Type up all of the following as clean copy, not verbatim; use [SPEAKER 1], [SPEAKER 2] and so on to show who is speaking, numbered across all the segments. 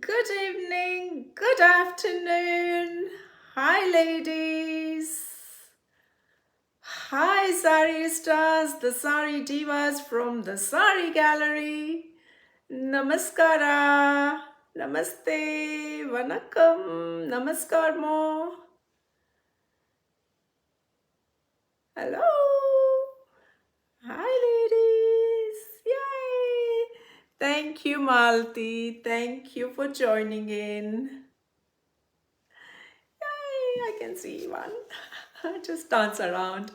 [SPEAKER 1] good evening, good afternoon. Hi, ladies. Hi, Saree stars, the Saree divas from the Saree Gallery. Namaskara, namaste, vanakkam, namaskar mo. Hello. Hi, ladies. Yay. Thank you, Malti. Thank you for joining in. Yay, I can see one. Just dance around.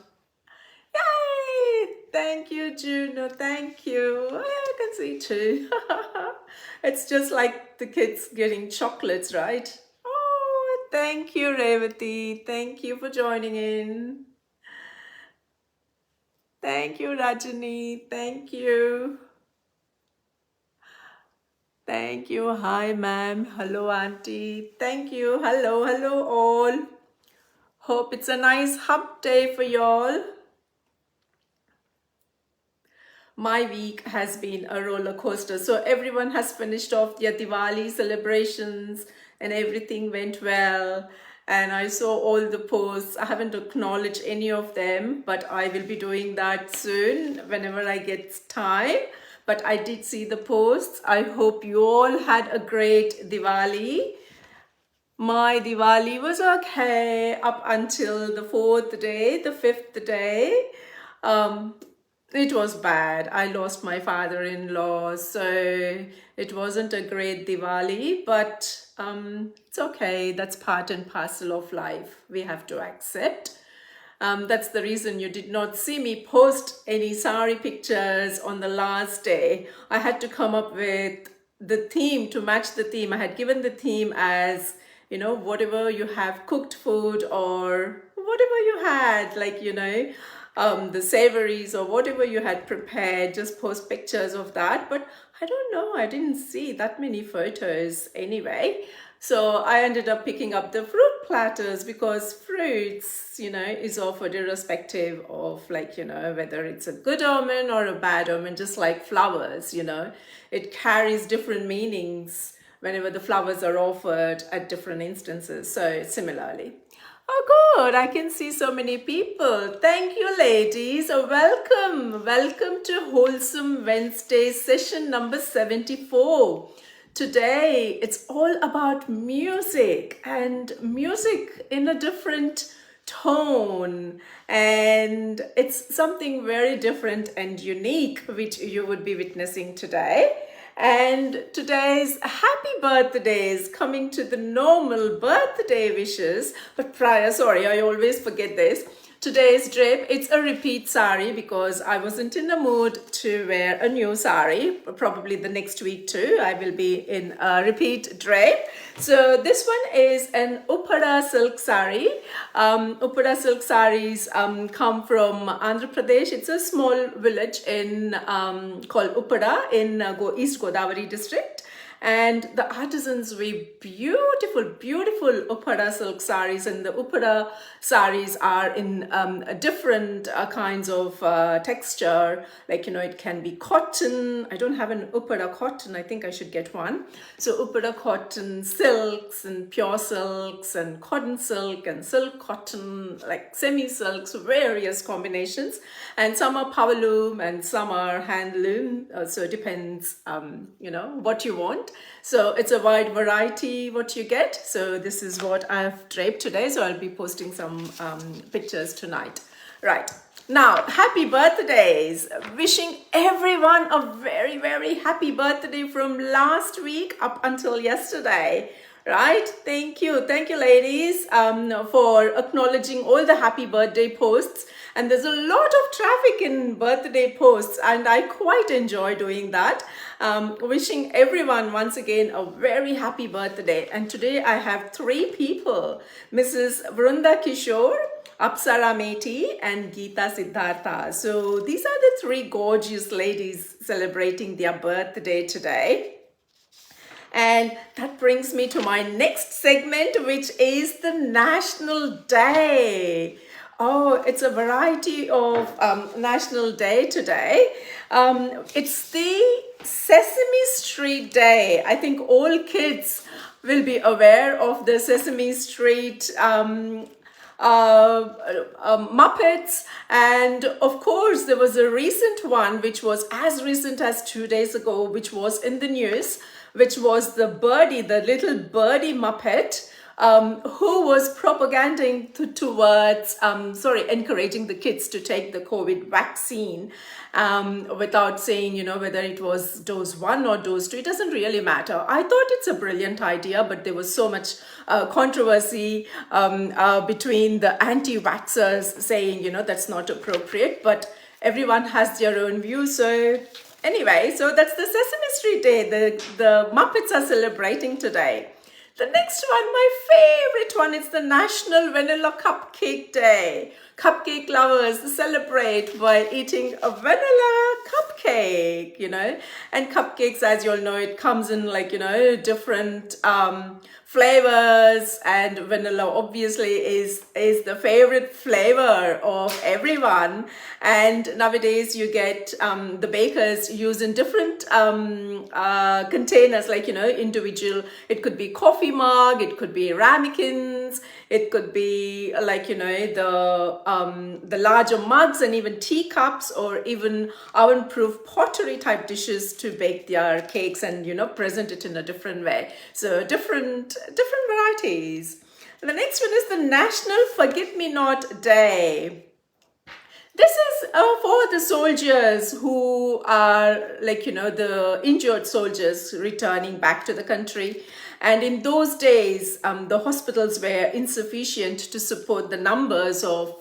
[SPEAKER 1] Yay! Thank you, Juno. Thank you. I can see two. It's just like the kids getting chocolates, right? Oh, thank you, Revati. Thank you for joining in. Thank you, Rajani. Thank you. Thank you. Hi, ma'am. Hello, auntie. Thank you. Hello, hello, all. Hope it's a nice hump day for y'all. My week has been a roller coaster. So everyone has finished off their Diwali celebrations and everything went well. And I saw all the posts. I haven't acknowledged any of them, but I will be doing that soon whenever I get time. But I did see the posts. I hope you all had a great Diwali. My Diwali was okay up until the fourth day, the fifth day. It was bad. I lost my father-in-law, so it wasn't a great Diwali, but it's okay. That's part and parcel of life. We have to accept. That's the reason you did not see me post any sari pictures on the last day. I had to come up with the theme to match the theme. I had given the theme as, you know, whatever you have cooked food or whatever you had, like, you know, the savories or whatever you had prepared, just post pictures of that. But I don't know, I didn't see that many photos anyway. So I ended up picking up the fruit platters because fruits, you know, is offered irrespective of, like, you know, whether it's a good omen or a bad omen, just like flowers, you know, it carries different meanings whenever the flowers are offered at different instances. So similarly. Oh, good. I can see so many people. Thank you, ladies. Welcome. Welcome to Wholesome Wednesday session number 74. Today, it's all about music and music in a different tone. And it's something very different and unique, which you would be witnessing today. And today's happy birthdays coming to the normal birthday wishes. But prior, sorry, I always forget this. Today's drape, it's a repeat sari because I wasn't in the mood to wear a new sari. Probably the next week too, I will be in a repeat drape. So this one is an Upada silk sari. Upada silk saris come from Andhra Pradesh. It's a small village in called Upada in East Godavari district. And the artisans weave beautiful, beautiful Upada silk saris, and the Upada saris are in different kinds of texture. Like, you know, it can be cotton. I don't have an Upada cotton. I think I should get one. So Upada cotton, silks and pure silks and cotton silk and silk cotton, like semi-silks, various combinations. And some are powerloom and some are handloom. So it depends, you know, what you want. So it's a wide variety what you get. So this is what I've draped today. So I'll be posting some pictures tonight. Right. Now, happy birthdays. Wishing everyone a very, very happy birthday from last week up until yesterday. Right? Thank you. Thank you, ladies, for acknowledging all the happy birthday posts. And there's a lot of traffic in birthday posts, and I quite enjoy doing that. Wishing everyone once again a very happy birthday. And today I have three people, Mrs. Vrunda Kishore, Apsara Meti, and Geeta Siddhartha. So these are the three gorgeous ladies celebrating their birthday today. And that brings me to my next segment, which is the National Day. Oh, it's a variety of National Day today. It's the Sesame Street Street Day. I think all kids will be aware of the Sesame Street Muppets, and of course there was a recent one which was as recent as 2 days ago, which was in the news, which was the little birdie Muppet, who was propaganding towards, encouraging the kids to take the COVID vaccine, without saying, whether it was dose 1 or dose 2. It doesn't really matter. I thought it's a brilliant idea, but there was so much controversy between the anti-vaxxers saying, that's not appropriate, but everyone has their own view. So anyway, so that's the Sesame Street Day. The Muppets are celebrating today. The next one, my favorite one, is the National Vanilla Cupcake Day. Cupcake lovers celebrate by eating a vanilla cupcake, and cupcakes, as you all know, it comes in different flavors, and vanilla obviously is the favorite flavor of everyone. And nowadays you get the bakers use in different containers, individual. It could be coffee mug, it could be ramekins, it could be the larger mugs, and even teacups, or even oven-proof pottery type dishes to bake their cakes and present it in a different way. So different varieties. And the next one is the National Forget-Me-Not Day. This is for the soldiers who are the injured soldiers returning back to the country. And in those days, the hospitals were insufficient to support the numbers of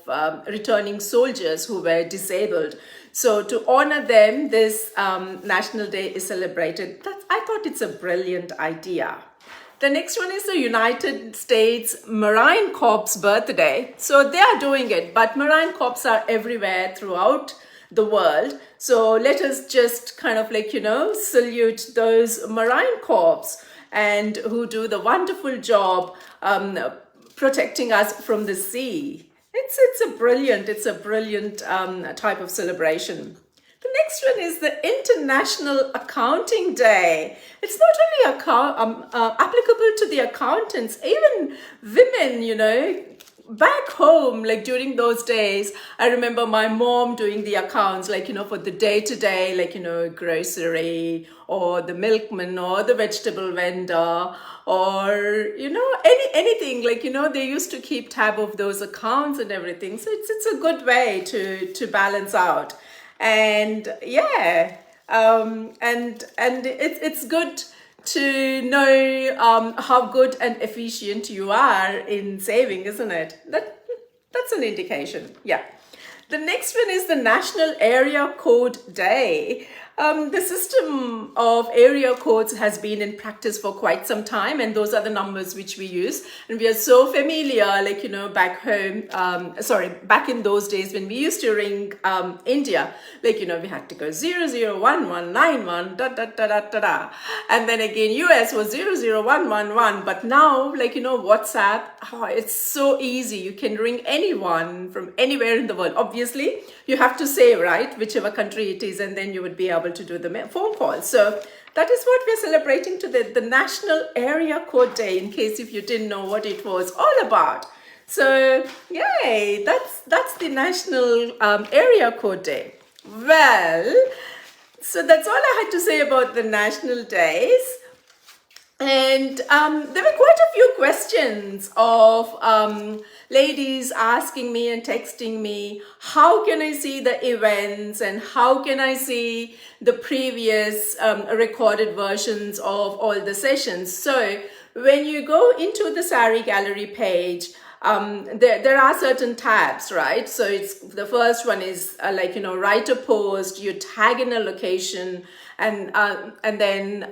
[SPEAKER 1] returning soldiers who were disabled. So to honor them, this National Day is celebrated. I thought it's a brilliant idea. The next one is the United States Marine Corps birthday. So they are doing it, but Marine Corps are everywhere throughout the world. So let us just kind of salute those Marine Corps and who do the wonderful job protecting us from the sea. It's a brilliant type of celebration. The next one is the International Accounting Day. It's not only applicable to the accountants, even women, back home, during those days. I remember my mom doing the accounts, for the day-to-day, grocery, or the milkman, or the vegetable vendor, or, anything, they used to keep tab of those accounts and everything. So it's a good way to balance out. And yeah, and it's good to know how good and efficient you are in saving, isn't it? That's an indication. Yeah. The next one is the National Area Code Day. The system of area codes has been in practice for quite some time, and those are the numbers which we use. And we are so familiar, back home, back in those days when we used to ring India, we had to go 001191, da da da da da da. And then again, US was 00111. But now, WhatsApp, it's so easy. You can ring anyone from anywhere in the world. Obviously, you have to say, right, whichever country it is, and then you would be able to do the phone call. So that is what we're celebrating today, the National Area Code Day, in case if you didn't know what it was all about. So yay, that's the National Area Code Day. Well, so that's all I had to say about the national days. And there were quite a few questions of ladies asking me and texting me, how can I see the events and how can I see the previous recorded versions of all the sessions? So when you go into the Saree Gallery page, there are certain tabs, right? So it's the first one is write a post, you tag in a location, and then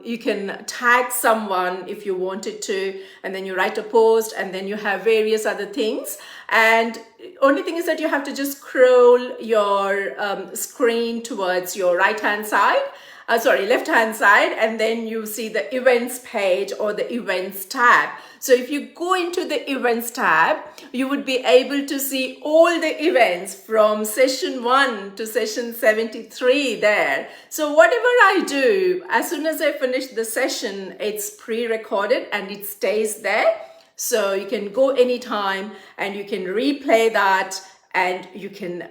[SPEAKER 1] you can tag someone if you wanted to, and then you write a post, and then you have various other things. And only thing is that you have to just scroll your screen towards your right hand side, left hand side, and then you see the events page or the events tab. So if you go into the events tab, you would be able to see all the events from session 1 to session 73 there. So whatever I do, as soon as I finish the session, it's pre-recorded and it stays there. So you can go anytime and you can replay that, and you can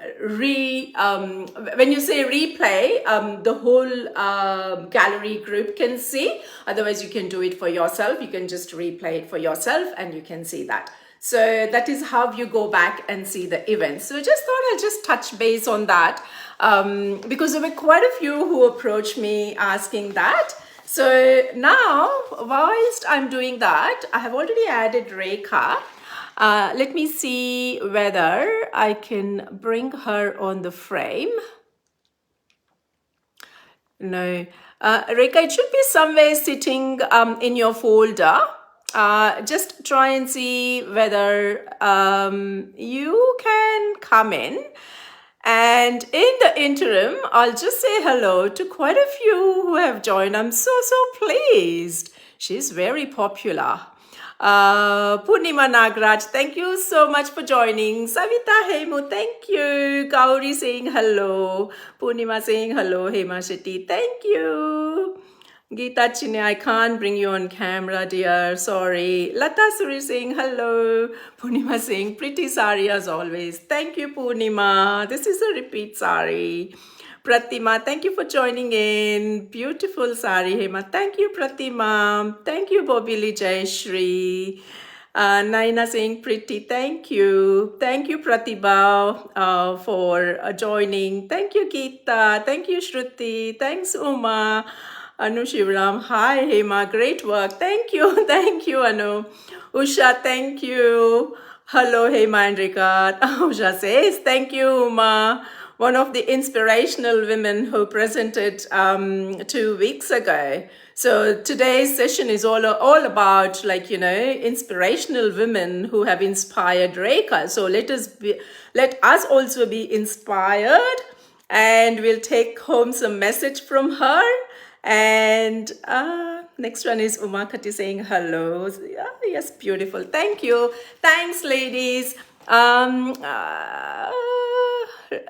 [SPEAKER 1] when you say replay, the whole gallery group can see. Otherwise, you can do it for yourself. You can just replay it for yourself and you can see that. So that is how you go back and see the events. So I just thought I'll just touch base on that because there were quite a few who approached me asking that. So now, whilst I'm doing that, I have already added Rekha. Let me see whether I can bring her on the frame. No. Rekha, it should be somewhere sitting in your folder. Just try and see whether you can come in. And in the interim, I'll just say hello to quite a few who have joined. I'm so pleased. She's very popular. Purnima Nagraj, thank you so much for joining. Savita Hemu, thank you. Gauri saying hello. Purnima saying hello. Hema Shetty, thank you. Geeta Chine, I can't bring you on camera, dear. Sorry. Lata Suri saying hello. Purnima saying pretty sari as always. Thank you, Purnima. This is a repeat sari. Pratima, thank you for joining in. Beautiful sari, Hema. Thank you, Pratima. Thank you, Bobili Jayashri. Naina saying pretty. Thank you. Thank you, Pratibha, for joining. Thank you, Geeta. Thank you, Shruti. Thanks, Uma. Anu Shivram, hi Hema, great work. Thank you, thank you, Anu. Usha, thank you. Hello, Hema and Rekha. Usha says, thank you, Uma. One of the inspirational women who presented 2 weeks ago. So today's session is all about, like, you know, inspirational women who have inspired Rekha. So let us also be inspired, and we'll take home some message from her. And next one is Uma Khati saying hello. Yes, beautiful. Thank you. Thanks, ladies.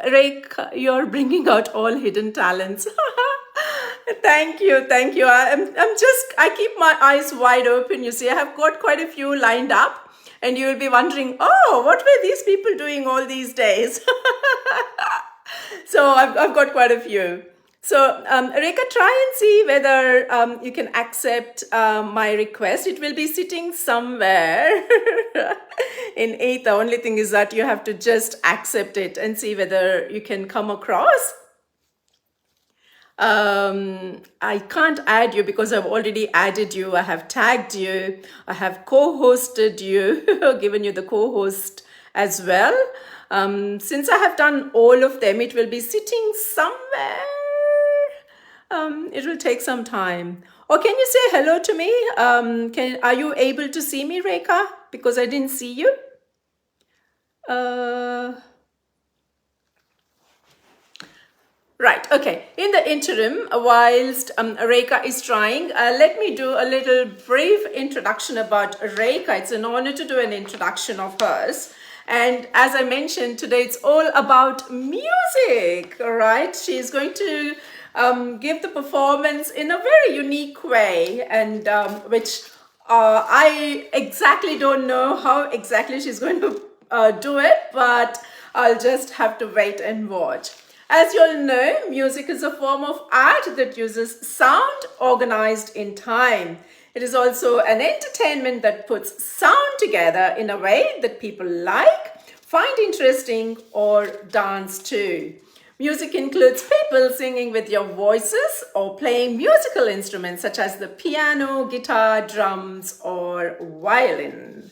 [SPEAKER 1] Rekha, you're bringing out all hidden talents. Thank you. Thank you. I keep my eyes wide open. You see, I have got quite a few lined up, and you will be wondering, oh, what were these people doing all these days? So I've got quite a few. So, Rekha, try and see whether you can accept my request. It will be sitting somewhere in it. The only thing is that you have to just accept it and see whether you can come across. I can't add you because I've already added you. I have tagged you. I have co-hosted you, given you the co-host as well. Since I have done all of them, it will be sitting somewhere. It will take some time. Or can you say hello to me? Are you able to see me, Rekha? Because I didn't see you. Right, okay. In the interim, whilst Rekha is trying, let me do a little brief introduction about Rekha. It's an honor to do an introduction of hers. And as I mentioned, today it's all about music, right? She's going to give the performance in a very unique way, and which I exactly don't know how exactly she's going to do it, but I'll just have to wait and watch. As you all know, music is a form of art that uses sound organized in time. It is also an entertainment that puts sound together in a way that people like, find interesting, or dance to. Music includes people singing with your voices or playing musical instruments such as the piano, guitar, drums, or violin.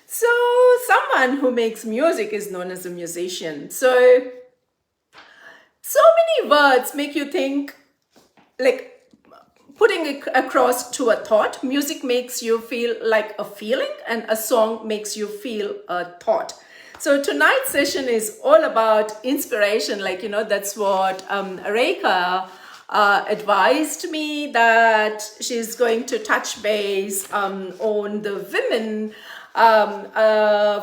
[SPEAKER 1] So someone who makes music is known as a musician. So many words make you think, like putting it across to a thought. Music makes you feel like a feeling, and a song makes you feel a thought. So tonight's session is all about inspiration. Like, you know, that's what Rekha advised me that she's going to touch base on the women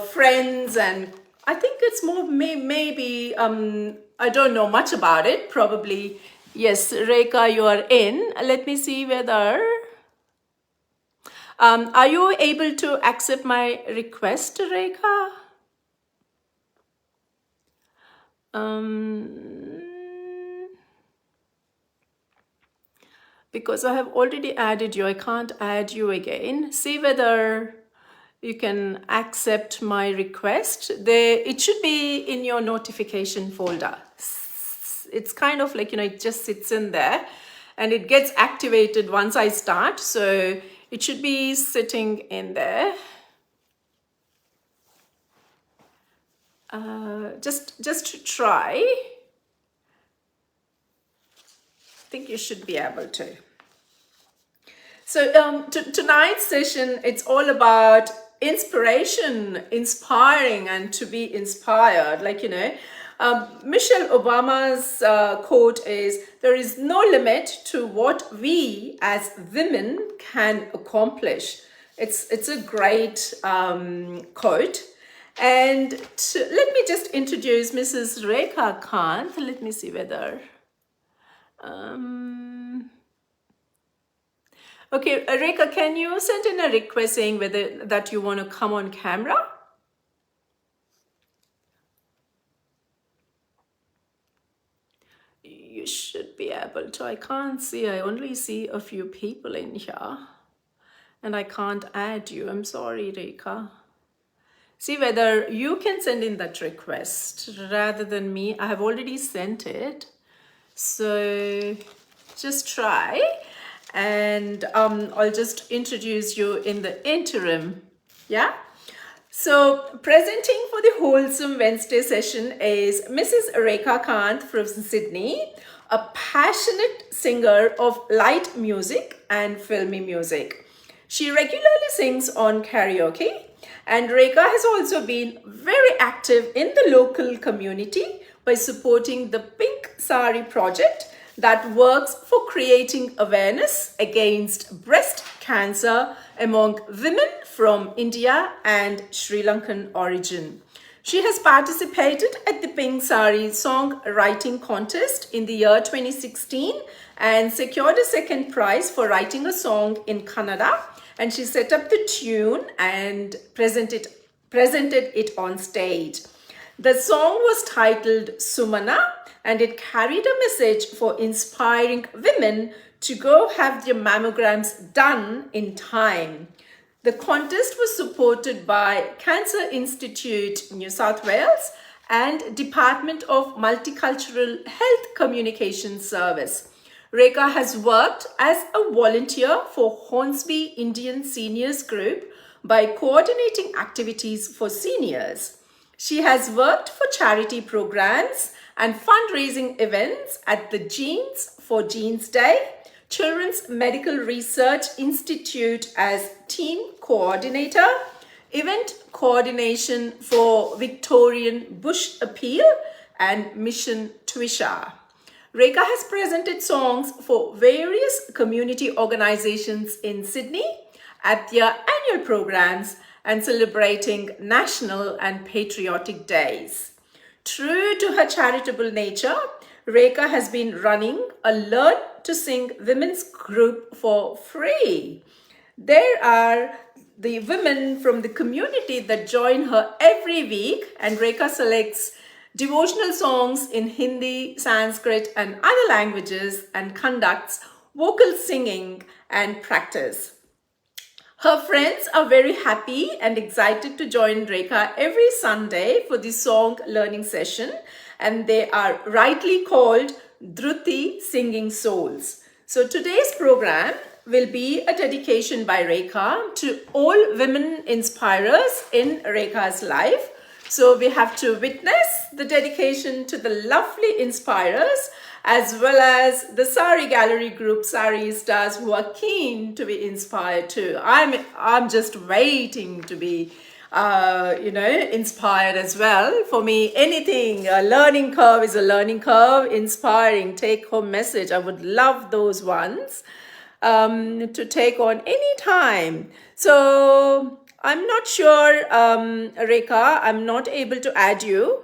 [SPEAKER 1] friends, and I think it's more maybe I don't know much about it. Probably yes, Rekha, you are in. Let me see whether are you able to accept my request, Rekha? Because I have already added you, I can't add you again. See whether you can accept my request. It should be in your notification folder. It's kind of like, it just sits in there and it gets activated once I start. So it should be sitting in there. Just to try. I think you should be able to. So tonight's session, it's all about inspiration, inspiring, and to be inspired. Michelle Obama's quote is, "There is no limit to what we as women can accomplish." It's a great quote. And let me just introduce Mrs. Rekha Kanth. Let me see whether... Okay, Rekha, can you send in a request saying whether that you want to come on camera? You should be able to. I can't see. I only see a few people in here. And I can't add you. I'm sorry, Rekha. See whether you can send in that request rather than me. I have already sent it. So just try. And I'll just introduce you in the interim. Yeah. So presenting for the Wholesome Wednesday session is Mrs. Rekha Kanth from Sydney, a passionate singer of light music and filmy music. She regularly sings on karaoke, and Rekha has also been very active in the local community by supporting the Pink Sari project that works for creating awareness against breast cancer among women from India and Sri Lankan origin. She has participated at the Pink Sari songwriting contest in the year 2016 and secured a second prize for writing a song in Kannada, and she set up the tune and presented it on stage. The song was titled Sumana, and it carried a message for inspiring women to go have their mammograms done in time. The contest was supported by Cancer Institute, New South Wales, and Department of Multicultural Health Communication Service. Rekha has worked as a volunteer for Hornsby Indian Seniors Group by coordinating activities for seniors. She has worked for charity programs and fundraising events at the Genes for Genes Day, Children's Medical Research Institute as team coordinator, event coordination for Victorian Bush Appeal, and Mission Twisha. Rekha has presented songs for various community organizations in Sydney at their annual programs and celebrating national and patriotic days. True to her charitable nature, Rekha has been running a Learn to Sing women's group for free. There are the women from the community that join her every week, and Rekha selects devotional songs in Hindi, Sanskrit, and other languages and conducts vocal singing and practice. Her friends are very happy and excited to join Rekha every Sunday for the song learning session, and they are rightly called Dhruti Singing Souls. So today's program will be a dedication by Rekha to all women inspirers in Rekha's life. So we have to witness the dedication to the lovely inspirers as well as the Sari Gallery Group Sarees stars who are keen to be inspired too. I'm just waiting to be inspired as well. For me, anything, a learning curve is a learning curve, inspiring, take home message. I would love those ones to take on any time. So I'm not sure, Rekha, I'm not able to add you.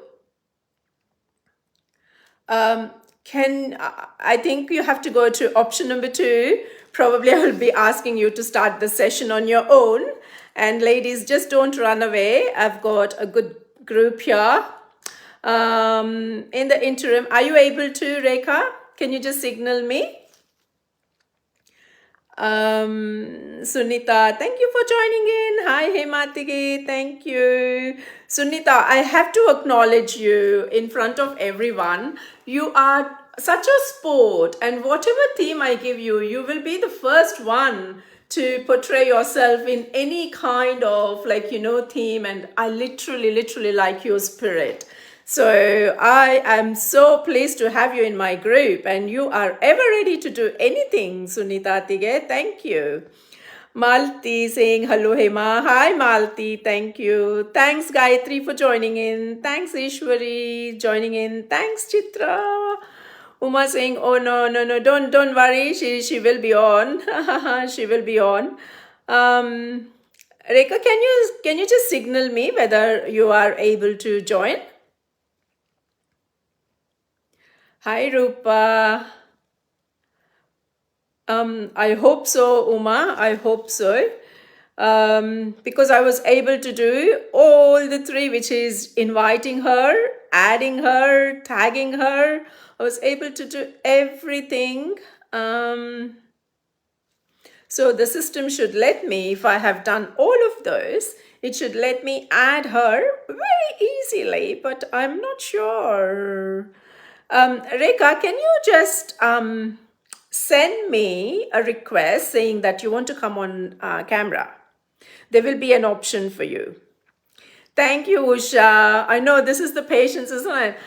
[SPEAKER 1] I think you have to go to option number 2. Probably I will be asking you to start the session on your own. And ladies, just don't run away. I've got a good group here. In the interim, are you able to, Rekha? Can you just signal me? Sunita, thank you for joining in. Hi, Hematigi, thank you. Sunita, I have to acknowledge you in front of everyone. You are such a sport, and whatever theme I give you, you will be the first one to portray yourself in any kind of theme, and I literally like your spirit. So I am so pleased to have you in my group, and you are ever ready to do anything, Sunita Tige. Thank you. Malti saying hello, Hema. Hi, Malti. Thank you. Thanks, Gayatri, for joining in. Thanks, Ishwari, joining in. Thanks, Chitra. Uma saying, oh, no, don't worry. She will be on. She will be on. Rekha, can you just signal me whether you are able to join? Hi, Rupa. I hope so, Uma. I hope so. Because I was able to do all the 3, which is inviting her, adding her, tagging her. I was able to do everything. So the system should let me, if I have done all of those, it should let me add her very easily, but I'm not sure. Rekha, can you just send me a request saying that you want to come on camera? There will be an option for you. Thank you, Usha. I know this is the patience, isn't it?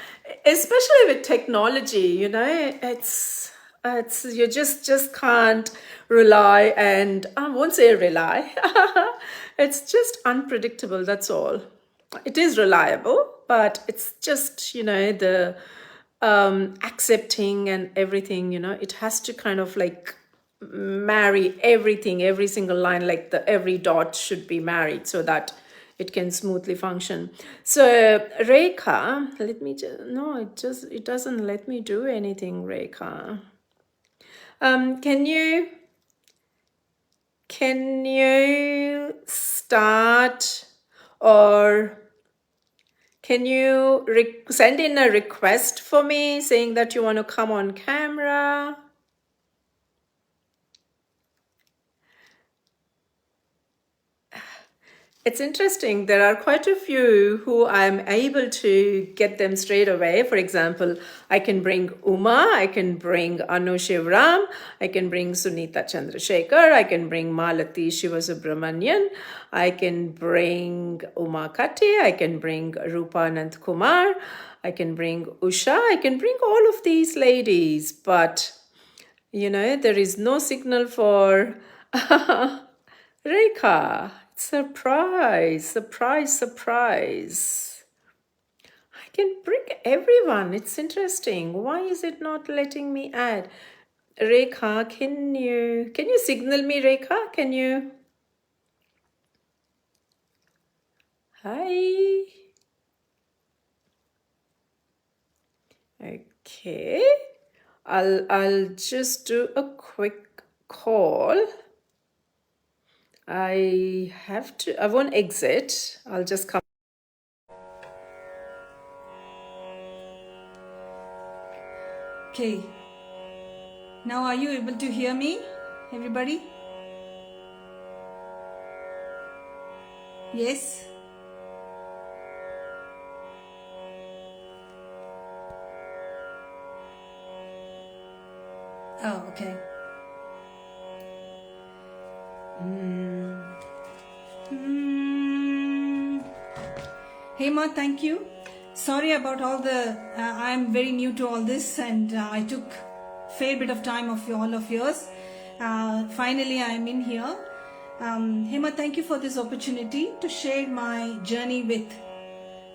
[SPEAKER 1] Especially with technology, it's you just can't rely, and I won't say rely. It's just unpredictable, that's all. It is reliable, but it's just, the accepting and everything, it has to kind of marry everything, every single line, every dot should be married so that it can smoothly function. So Rekha, let me it doesn't let me do anything, Rekha. Can you start, or can you send in a request for me saying that you want to come on camera? It's interesting. There are quite a few who I'm able to get them straight away. For example, I can bring Uma, I can bring Anu Shivram, I can bring Sunita Chandrasekhar, I can bring Malati Shivasubramanian, I can bring Uma Kate, I can bring Rupa Anant Kumar, I can bring Usha, I can bring all of these ladies. But, there is no signal for Rekha. Surprise. I can bring everyone. It's interesting. Why is it not letting me add? Rekha, can you signal me, Rekha? Can you? Hi. Okay. I'll just do a quick call. I won't exit. I'll just come.
[SPEAKER 2] Okay. Now are you able to hear me, everybody? Yes? Oh, okay. Hema, thank you. Sorry about all the, I'm very new to all this, and I took a fair bit of time of all of yours. Finally, I'm in here. Hema, thank you for this opportunity to share my journey with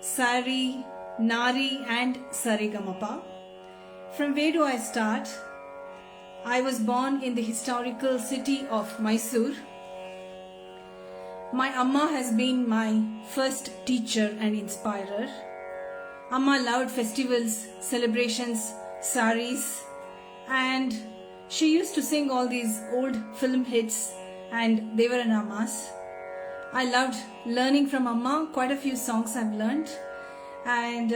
[SPEAKER 2] Sari, Nari and Saregamapa. From where do I start? I was born in the historical city of Mysore. My Amma has been my first teacher and inspirer. Amma loved festivals, celebrations, sarees, and she used to sing all these old film hits, and they were in Amma's. I loved learning from Amma. Quite a few songs I've learned. And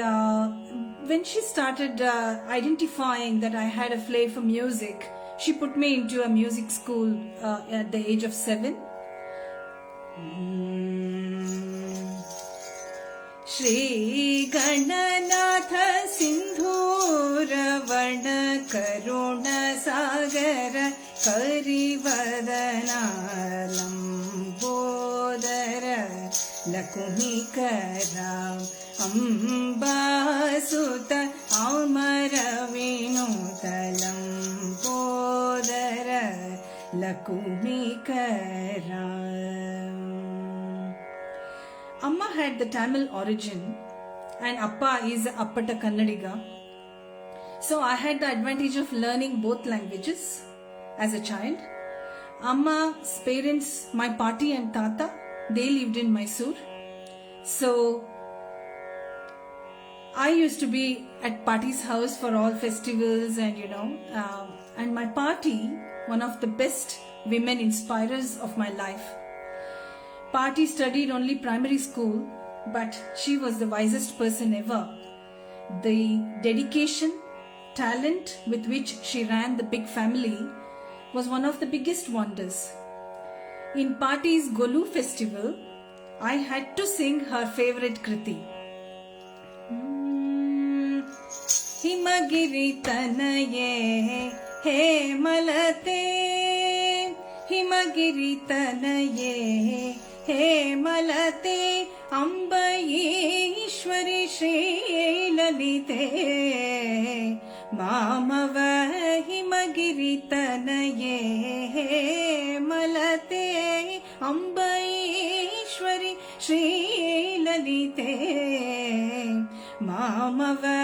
[SPEAKER 2] when she started identifying that I had a flair for music, she put me into a music school at the age of 7. Shri Gananatha Sindhura Varna Karuna Sagara Karivadana Lambodara Lakumikaram Ambasuta Amara Vinuta Lambodara Lakumikaram. Amma had the Tamil origin and Appa is Appata Kannadiga. So I had the advantage of learning both languages as a child. Amma's parents, my Pati and Tata, they lived in Mysore. So I used to be at Pati's house for all festivals and and my Pati, one of the best women inspirers of my life. Pati studied only primary school, but she was the wisest person ever. The dedication, talent with which she ran the big family was one of the biggest wonders. In Pati's Golu festival, I had to sing her favorite Kriti. Himagiri tanaye he malate, Himagiri tanaye he malate, Ambaye Ishwari Shri Lalite, Mamava Himagiri tanaye he malate, Ambaye Ishwari Shri Lalite, Mamava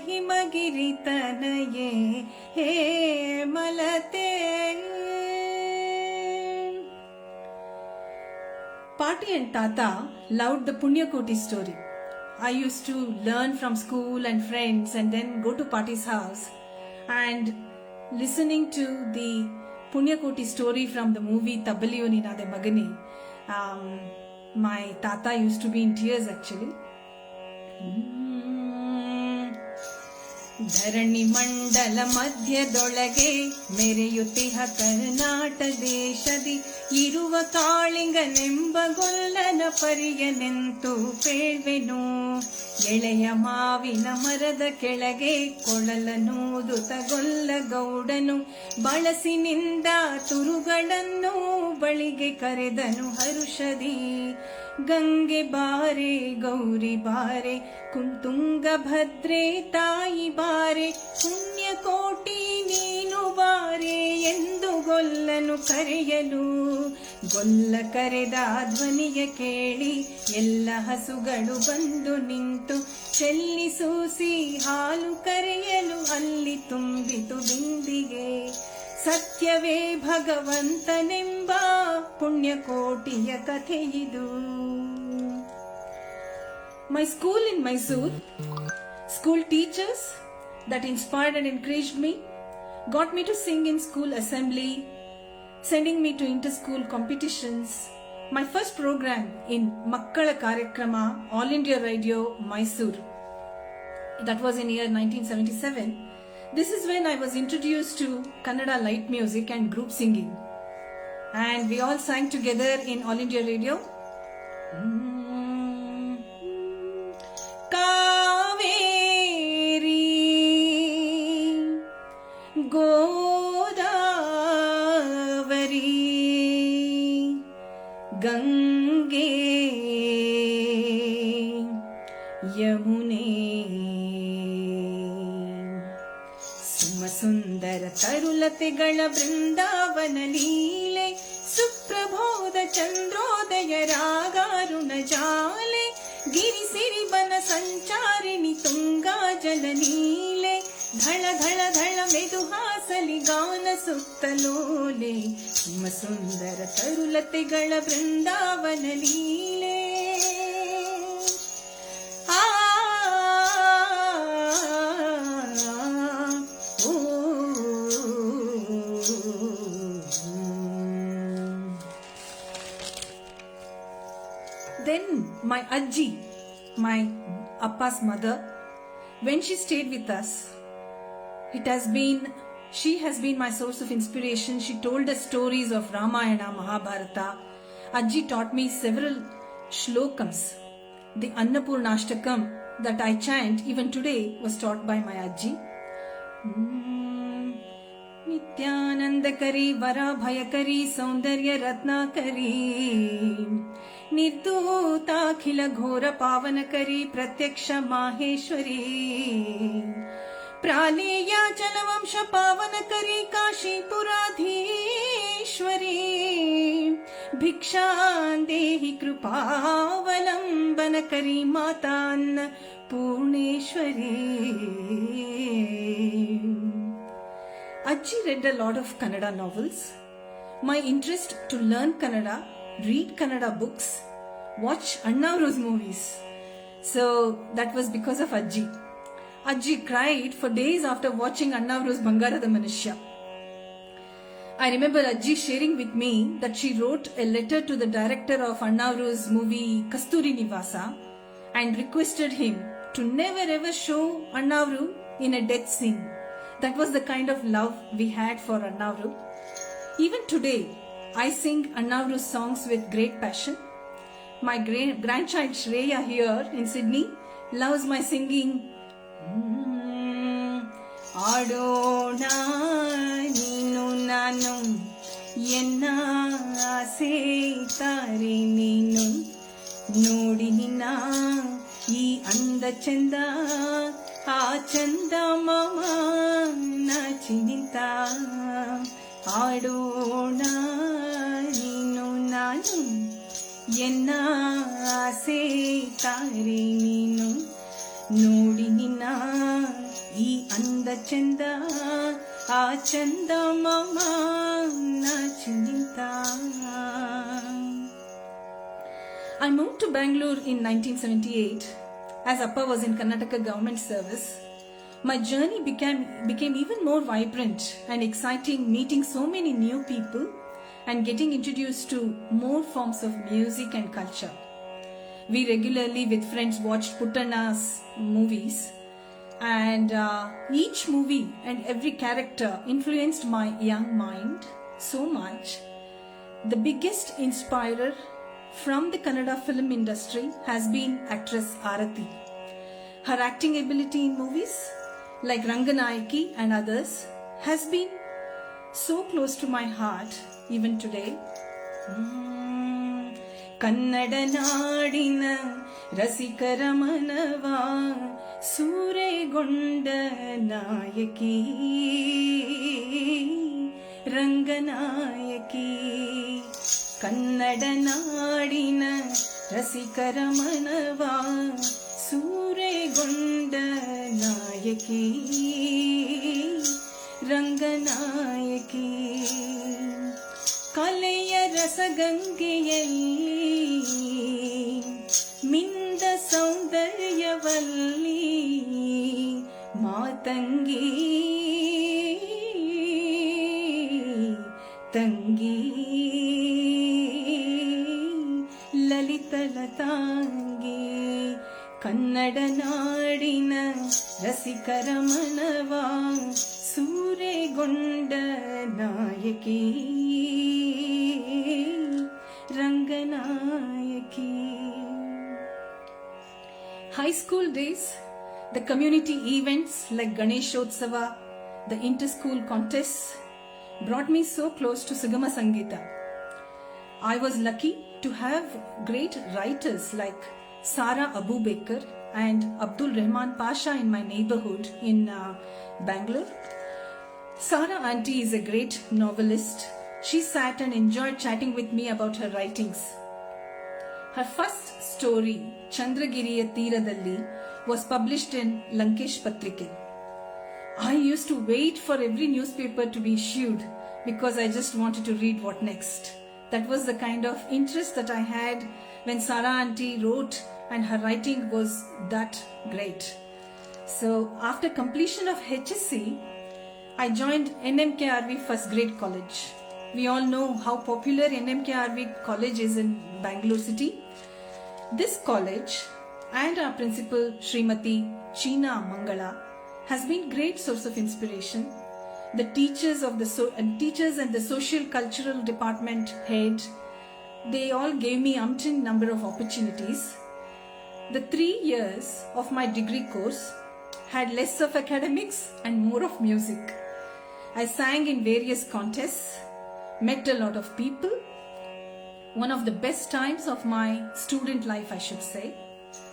[SPEAKER 2] Himagiri tanaye he malate. Pati and Tata loved the Punyakoti story. I used to learn from school and friends and then go to Pati's house and listening to the Punyakoti story from the movie Tabaliyu Ninade Magani. My Tata used to be in tears actually. ಧರಣಿ ಮಂಡಲ ಮಧ್ಯದೊಳಗೆ ಮೆರೆಯುತ್ತಿಹ ಕರ್ನಾಟ ದೇಶದಿ ಇರುವ ಕಾಳಿಂಗನೆಂಬ ಗೊಲ್ಲನ ಪರಿಯನೆಂತು ಪೇಳ್ವೆನು. ಎಳೆಯ ಮಾವಿನ ಮರದ ಕೆಳಗೆ ಕೊಳಲನೂದುತ ಗೊಲ್ಲ ಗೌಡನು ಬಳಸಿನಿಂದ ತುರುಗಳನ್ನು ಬಳಿಗೆ ಕರೆದನು ಹರುಷದಿ. ಗಂಗೆ ಬಾರೆ ಗೌರಿ ಬಾರೆ ಕುಂತುಂಗ ಭದ್ರೆ ತಾಯಿ ಬಾರೆ ಪುಣ್ಯಕೋಟಿ ನೀನು ಬಾರೆ ಎಂದು ಗೊಲ್ಲನು ಕರೆಯಲು. ಗೊಲ್ಲ ಕರೆದ ಧ್ವನಿಯ ಕೇಳಿ ಎಲ್ಲ ಹಸುಗಳು ಬಂದು ನಿಂತು ಚೆಲ್ಲಿಸೂಸಿ ಹಾಲು ಕರೆಯಲು ಅಲ್ಲಿ ತುಂಬಿತು ಬಿಂದಿಗೆ. ಸತ್ಯವೇ ಭಗವಂತನೆಂಬ ಪುಣ್ಯಕೋಟಿಯ ಕಥೆಯಿದು. My school in Mysore, school teachers that inspired and encouraged me, got me to sing in school assembly, sending me to inter-school competitions. My first program in Makkala Karyakrama, All India Radio, Mysore. That was in year 1977. This is when I was introduced to Kannada light music and group singing. And we all sang together in All India Radio. Kaveri Godavari Gange Yamune ಸುಂದರ ತರುಲತೆಗಳ ಬೃಂದಾವನ ಲೀಲೆ ಸುಪ್ರಭ ಪ್ರಬೋಧ ಚಂದ್ರೋದಯ ರಾಗಾರುಣ ಜಾಲೆ ಗಿರಿ ಸಿರಿ ಬನ ಸಂಚಾರಿಣಿ ತುಂಗಾ ಜಲ ನೀಲೆ ಧಳ ಧಳ ಧಳ ಮೆದು ಹಾಸಲಿ ಗಾನ ಸುತ್ತಲೋಲೆ ನಿಮ್ಮ ಸುಂದರ ತರುಲತೆಗಳ ಬೃಂದಾವನ ಲೀಲೆ Then my Ajji, my Appa's mother, when she stayed with us, she has been my source of inspiration. She told us stories of Ramayana, Mahabharata. Ajji taught me several shlokams. The Annapurnashtakam that I chant even today was taught by my Ajji. Nityanandakari, Varabhayakari, Saundarya Ratnakari, Nirdutakhila Ghora Pavanakari, Pratyaksha Maheshwari, Praleya Chalavamsha Pavanakari, Kashipuradhishwari, Bhikshan Dehi Krupavalambanakari, Matan Purneshwari. Ajji read a lot of Kannada novels. My interest to learn Kannada, read Kannada books, watch Annavru's movies. So that was because of Ajji. Ajji cried for days after watching Annavru's Bangarada Manushya. I remember Ajji sharing with me that she wrote a letter to the director of Annavru's movie Kasturi Nivasa and requested him to never ever show Annavru in a death scene. That was the kind of love we had for Annavru. Even today, I sing Annavru's songs with great passion. My grandchild Shreya here in Sydney loves my singing. Adona ninu nanu yenna ase tare ninu nodi nina ee anda chanda ಆ ಚಂದ ಮಾಮ ನಾಚಿನಿಂತ ಆಡೋಣ ನೀನು ನಾನು ಎನ್ನ ಆಸೆ ತಾರೆ ನೀನು ನೋಡಿ ನಿನ್ನ ಈ ಅಂದ ಚಂದ ಆ ಚಂದ ಮಾಮ ನಾಚಿನಿಂತ. I moved to Bangalore in 1978. As Appa was in Karnataka government service, my journey became even more vibrant and exciting, meeting so many new people and getting introduced to more forms of music and culture. We regularly with friends watched Puttana's movies, and each movie and every character influenced my young mind so much. The biggest inspirer from the Kannada film industry has been actress Aarati. Her acting ability in movies like Ranganayaki and others has been so close to my heart even today. Kannada naadina rasikara manava Suregonda Nayaki Ranganayaki. Kannada naadina rasikara manava Suregonda Nayaki Ranganayaki. ಕಲೆಯ ರಸಗಂಗೆಯಲ್ಲಿ ಮಿಂದ ಸೌಂದರ್ಯವಲ್ಲಿ ಮಾತಂಗಿ ತಂಗಿ ಲಲಿತಲತಾಂಗಿ. ಕನ್ನಡ ನಾಡಿನ ರಸಿಕರ ಮನವ ಸೂರೆಗೊಂಡ ನಾಯಕಿ Ranganayaki. High school days, the community events like Ganeshotsava, the inter-school contests brought me so close to Sugama Sangeeta. I was lucky to have great writers like Sara Abu Bakr and Abdul Rahman Pasha in my neighborhood in Bangalore. Sara auntie is a great novelist. she sat and enjoyed chatting with me about her writings. Her first story, Chandragiriya Teeradalli, was published in Lankesh Patrike. I used to wait for every newspaper to be issued because I just wanted to read what next. That was the kind of interest that I had when Sara auntie wrote, and her writing was that great. So after completion of HSC, I joined NMKRV First Grade College. We all know how popular NMKRV College is in Bangalore city. This college and our principal Srimati Cheena Mangala has been great source of inspiration. The teachers and the social cultural department head, they all gave me umpteen number of opportunities. The 3 years of my degree course had less of academics and more of music. I sang in various contests, met a lot of people. One of the best times of my student life, I should say.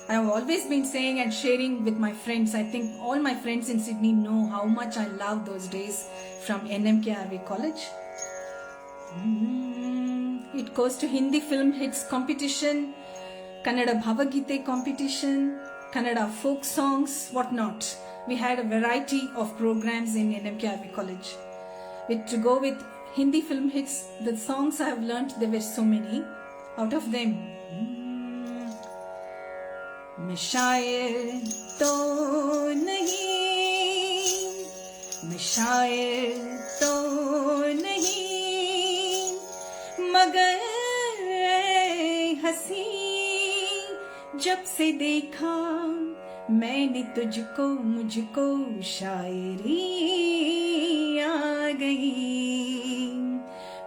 [SPEAKER 2] I have always been saying and sharing with my friends. I think all my friends in Sydney know how much I love those days from NMKRV College. It goes to Hindi film hits competition, Kannada Bhavagite competition, Kannada folk songs, whatnot. We had a variety of programs in NMKRV College. To go with Hindi film hits, the songs I have learnt, there were so many. Out of them, मैं शायर तो नहीं, मैं शायर तो नहीं, मगर हंसी जब से देखा मैंने तुझको, मुझको शायरी आ गई।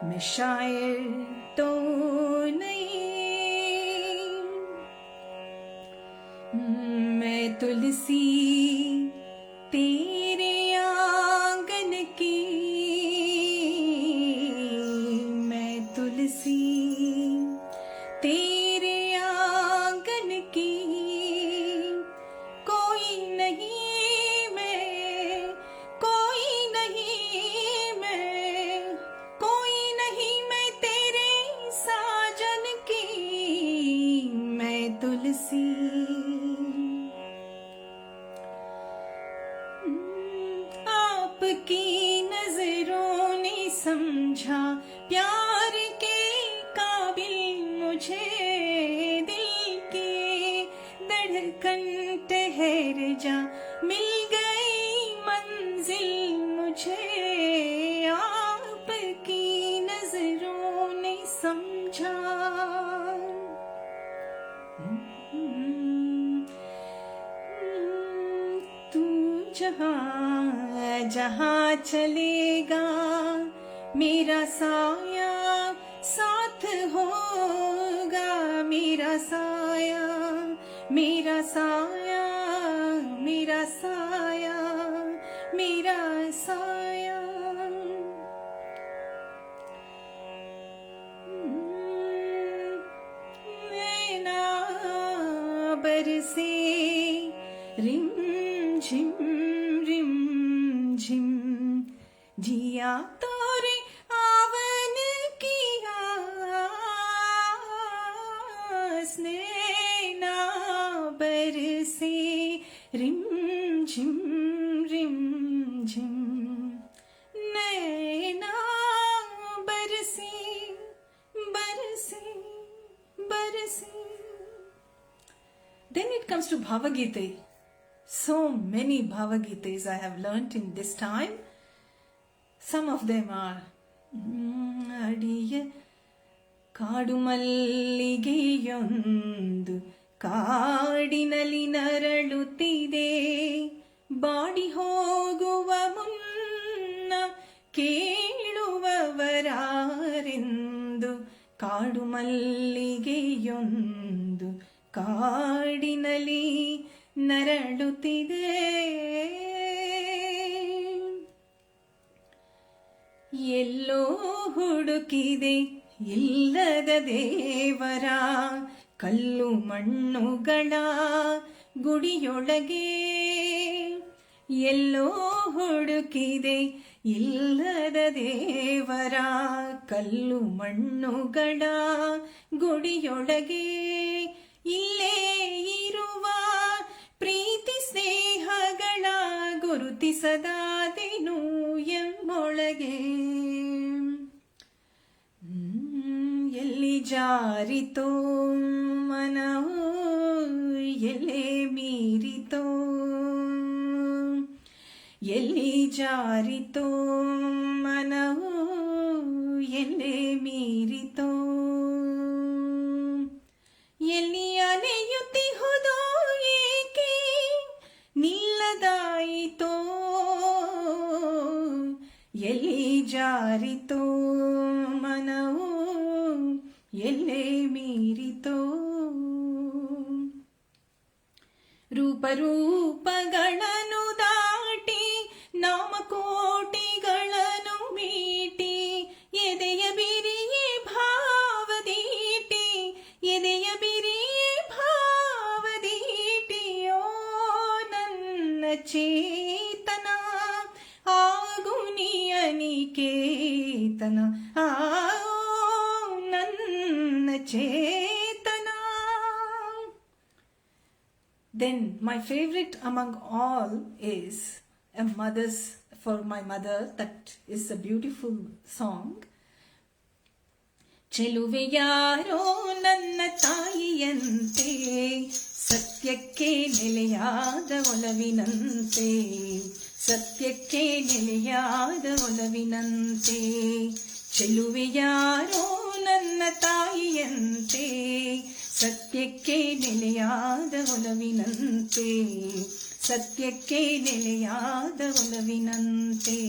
[SPEAKER 2] मैं शायर तो नहीं, मैं तुलसी तेरे आंगन की, मैं तुलसी तेरे आंगन की, कोई नहीं मैं, कोई नहीं मैं, कोई नहीं मैं तेरे साजन की, मैं तुलसी। आपकी नजरों ने समझा प्यार के काबिल मुझे, दिल की धड़कन ठहर जा, मिल गई मंजिल मुझे, आपकी नजरों ने समझा। तू जहाँ जहाँ चलेगा मेरा साया साथ होगा, मेरा साया, मेरा साया, मेरा साया, मेरा साया। नैना बरसे रिम झिम रिम झिम, जिया तोरे आवन किया, नैना बरसे रिम झिम रिम झिम, नैना बरसे बरसे बरसे। Then it comes to Bhavagite. So many Bhavagites I have learnt in this time. Some of them are Adiya Kaadu Malligeyondu Kaadinali Naralutide Baadi Hoguva Munna Keluvavararendu Kaadu Malligeyondu Kaadinali ನರಳುತ್ತಿದೆ, ಎಲ್ಲೋ ಹುಡುಕಿದೆ ಇಲ್ಲದ ದೇವರ, ಕಲ್ಲು ಮಣ್ಣುಗಳ ಗುಡಿಯೊಳಗೆ, ಎಲ್ಲೋ ಹುಡುಕಿದೆ ಇಲ್ಲದ ದೇವರ ಕಲ್ಲು ಮಣ್ಣುಗಳ ಗುಡಿಯೊಳಗೆ ಇಲ್ಲೇ ಇರುವ ಪ್ರೀತಿ ಸ್ನೇಹಗಳ ಗುರುತಿಸದಾದೆನು ಎಂಬೊಳಗೆ. ಎಲ್ಲಿ ಜಾರಿತೋ ಮನವು ಎಲ್ಲೇ ಮೀರಿತೋ, ಎಲ್ಲಿ ಜಾರಿತೋ ಮನವು ಎಲ್ಲೇ ಮೀರಿತೋ, ಎಲ್ಲಿ ಅಲೆಯುತ್ತಿಹುದೋ ಏಕೆ ನಿಲ್ಲದಾಯಿತೋ, ಎಲ್ಲಿ ಜಾರಿತೋ ಮನವು ಎಲ್ಲೇ ಮೀರಿತೋ. ರೂಪರೂಪಗಳನ್ನು ದಾಟಿ ನಾಮಕೋಟಿಗಳನ್ನು ಮೀಟಿ ಎದೆಯ ಬಿರಿಯೇ ಭಾವದೀಟಿ, ಎದೆಯ ಬಿರಿಯೇ ಭಾವದೀಟಿಯೋ ನನ್ನ ಚೇತನ ಆಗುನಿಯ ನಿಕೇತನ, ನನ್ನ ಚೇತನ. Then my favorite among all is for my mother. That is a beautiful song. ಚೆಲುವೆ ಯಾರೋ ನನ್ನ ತಾಯಿಯಂತೆ, ಸತ್ಯಕ್ಕೆ ನೆಲೆಯಾದ ಒಲವಿನಂತೆ, ಸತ್ಯಕ್ಕೆ ನೆಲೆಯಾದ ಒಲವಿನಂತೆ. ಚೆಲುವೆ ಯಾರೋ ನನ್ನ ತಾಯಿಯಂತೆ, ಸತ್ಯಕ್ಕೆ ನೆಲೆಯಾದ ಒಲವಿನಂತೆ, ಸತ್ಯಕ್ಕೆ ನೆಲೆಯಾದ ಒಲವಿನಂತೆ.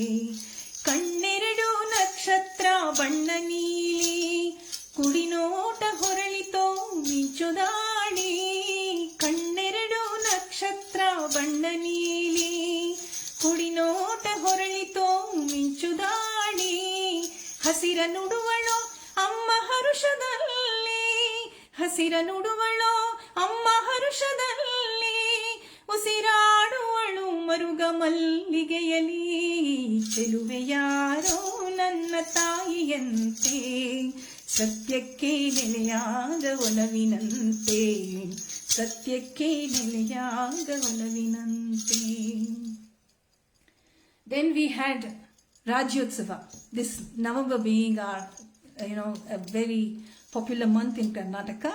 [SPEAKER 2] ಕಣ್ಣೆರಡು ನಕ್ಷತ್ರ ಬಣ್ಣ ನೀಲಿ, ಕುಡಿನೋಟ ಹೊರಳಿತೋ ಮಿಂಚುದಾಳಿ. ಕಣ್ಣೆರಡು ನಕ್ಷತ್ರ ಬಣ್ಣ ನೀಲಿ, ಕುಡಿನೋಟ ಹೊರಳಿತೋ ಮಿಂಚುದಾಳಿ. ಹಸಿರ ನುಡುವಳೋ ಅಮ್ಮ ಹರುಷದಲ್ಲಿ, ಹಸಿರ ನುಡುವಳೋ ಅಮ್ಮ ಹರುಷದಲ್ಲಿ, ಉಸಿರಾಡುವಳು ಮರುಗ ಮಲ್ಲಿಗೆಯಲಿ. ಚೆಲುವೆ ಯಾರೋ ನನ್ನ ತಾಯಿಯಂತೆ, ಸತ್ಯಕ್ಕೆ ನೆಲೆಯಾದ ಒಲವಿನಂತೆ, ಸತ್ಯಕ್ಕೆ ನೆಲೆಯಾದ ಒಲವಿನಂತೆ. Then we had Rajyotsava, this November being our, a very popular month in Karnataka.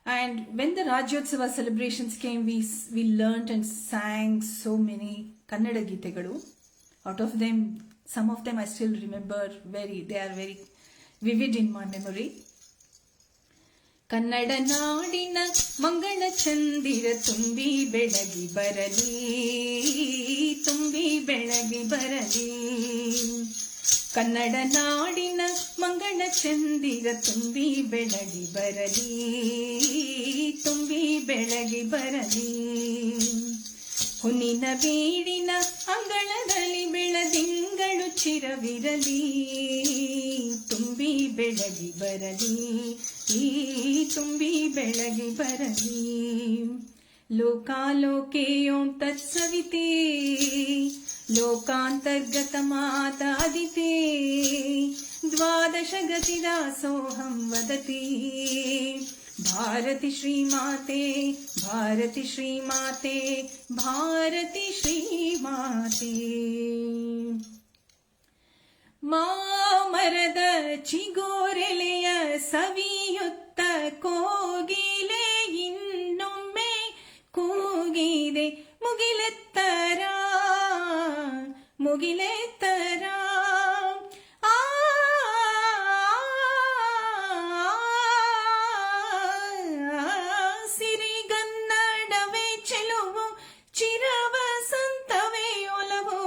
[SPEAKER 2] And when the Rajyotsava celebrations came, we learnt and sang so many Kannada Geetegalu. Out of them, some of them I still remember they are very vivid in my memory. Kannada ನಾಡಿನ ಮಂಗಳ ಚಂದಿರ ತುಂಬಿ ಬೆಳಗಿ ಬರಲಿ, ತುಂಬಿ ಬೆಳಗಿ ಬರಲಿ. ಕನ್ನಡ ನಾಡಿನ ಮಂಗಳ ಚಂದಿರ ತುಂಬಿ ಬೆಳಗಿ ಬರಲಿ, ತುಂಬಿ ಬೆಳಗಿ ಬರಲಿ. ಹುನಿನ ಬೀಡಿನ ಅಂಗಳದಲ್ಲಿ ಬೆಳದಿಂಗಳು ಚಿರವಿರಲಿ, ತುಂಬಿ ಬೆಳಗಿ ಬರಲಿ, ಈ ತುಂಬಿ ಬೆಳಗಿ ಬರಲಿ. ಲೋಕಾಲೋಕೇಯೋಂ ತತ್ಸವಿತೆ, ಲೋಕಾಂತರ್ಗತ ಮಾತಾದಿತೆ, ದ್ವಾದಶ ಗತಿದಾಸೋಹಂ ವದತಿ. ಭಾರತಿ ಶ್ರೀಮಾತೆ, ಭಾರತಿ ಶ್ರೀಮಾತೆ, ಭಾರತಿ ಶ್ರೀಮಾತೆ. ಮಾಮರದ ಚಿಗೋರೆಲೆಯ ಸವಿಯುತ್ತ ಕೋಗಿಲೆ ಇನ್ನೊಮ್ಮೆ ಕೂಗಿದೆ ಮುಗಿಲೆತ್ತರ, ಮುಗಿಲೆತ್ತರ. ಸಿರಿಗನ್ನಡವೇ ಚೆಲುವು ಚಿರವಸಂತವೇ ಒಲವು,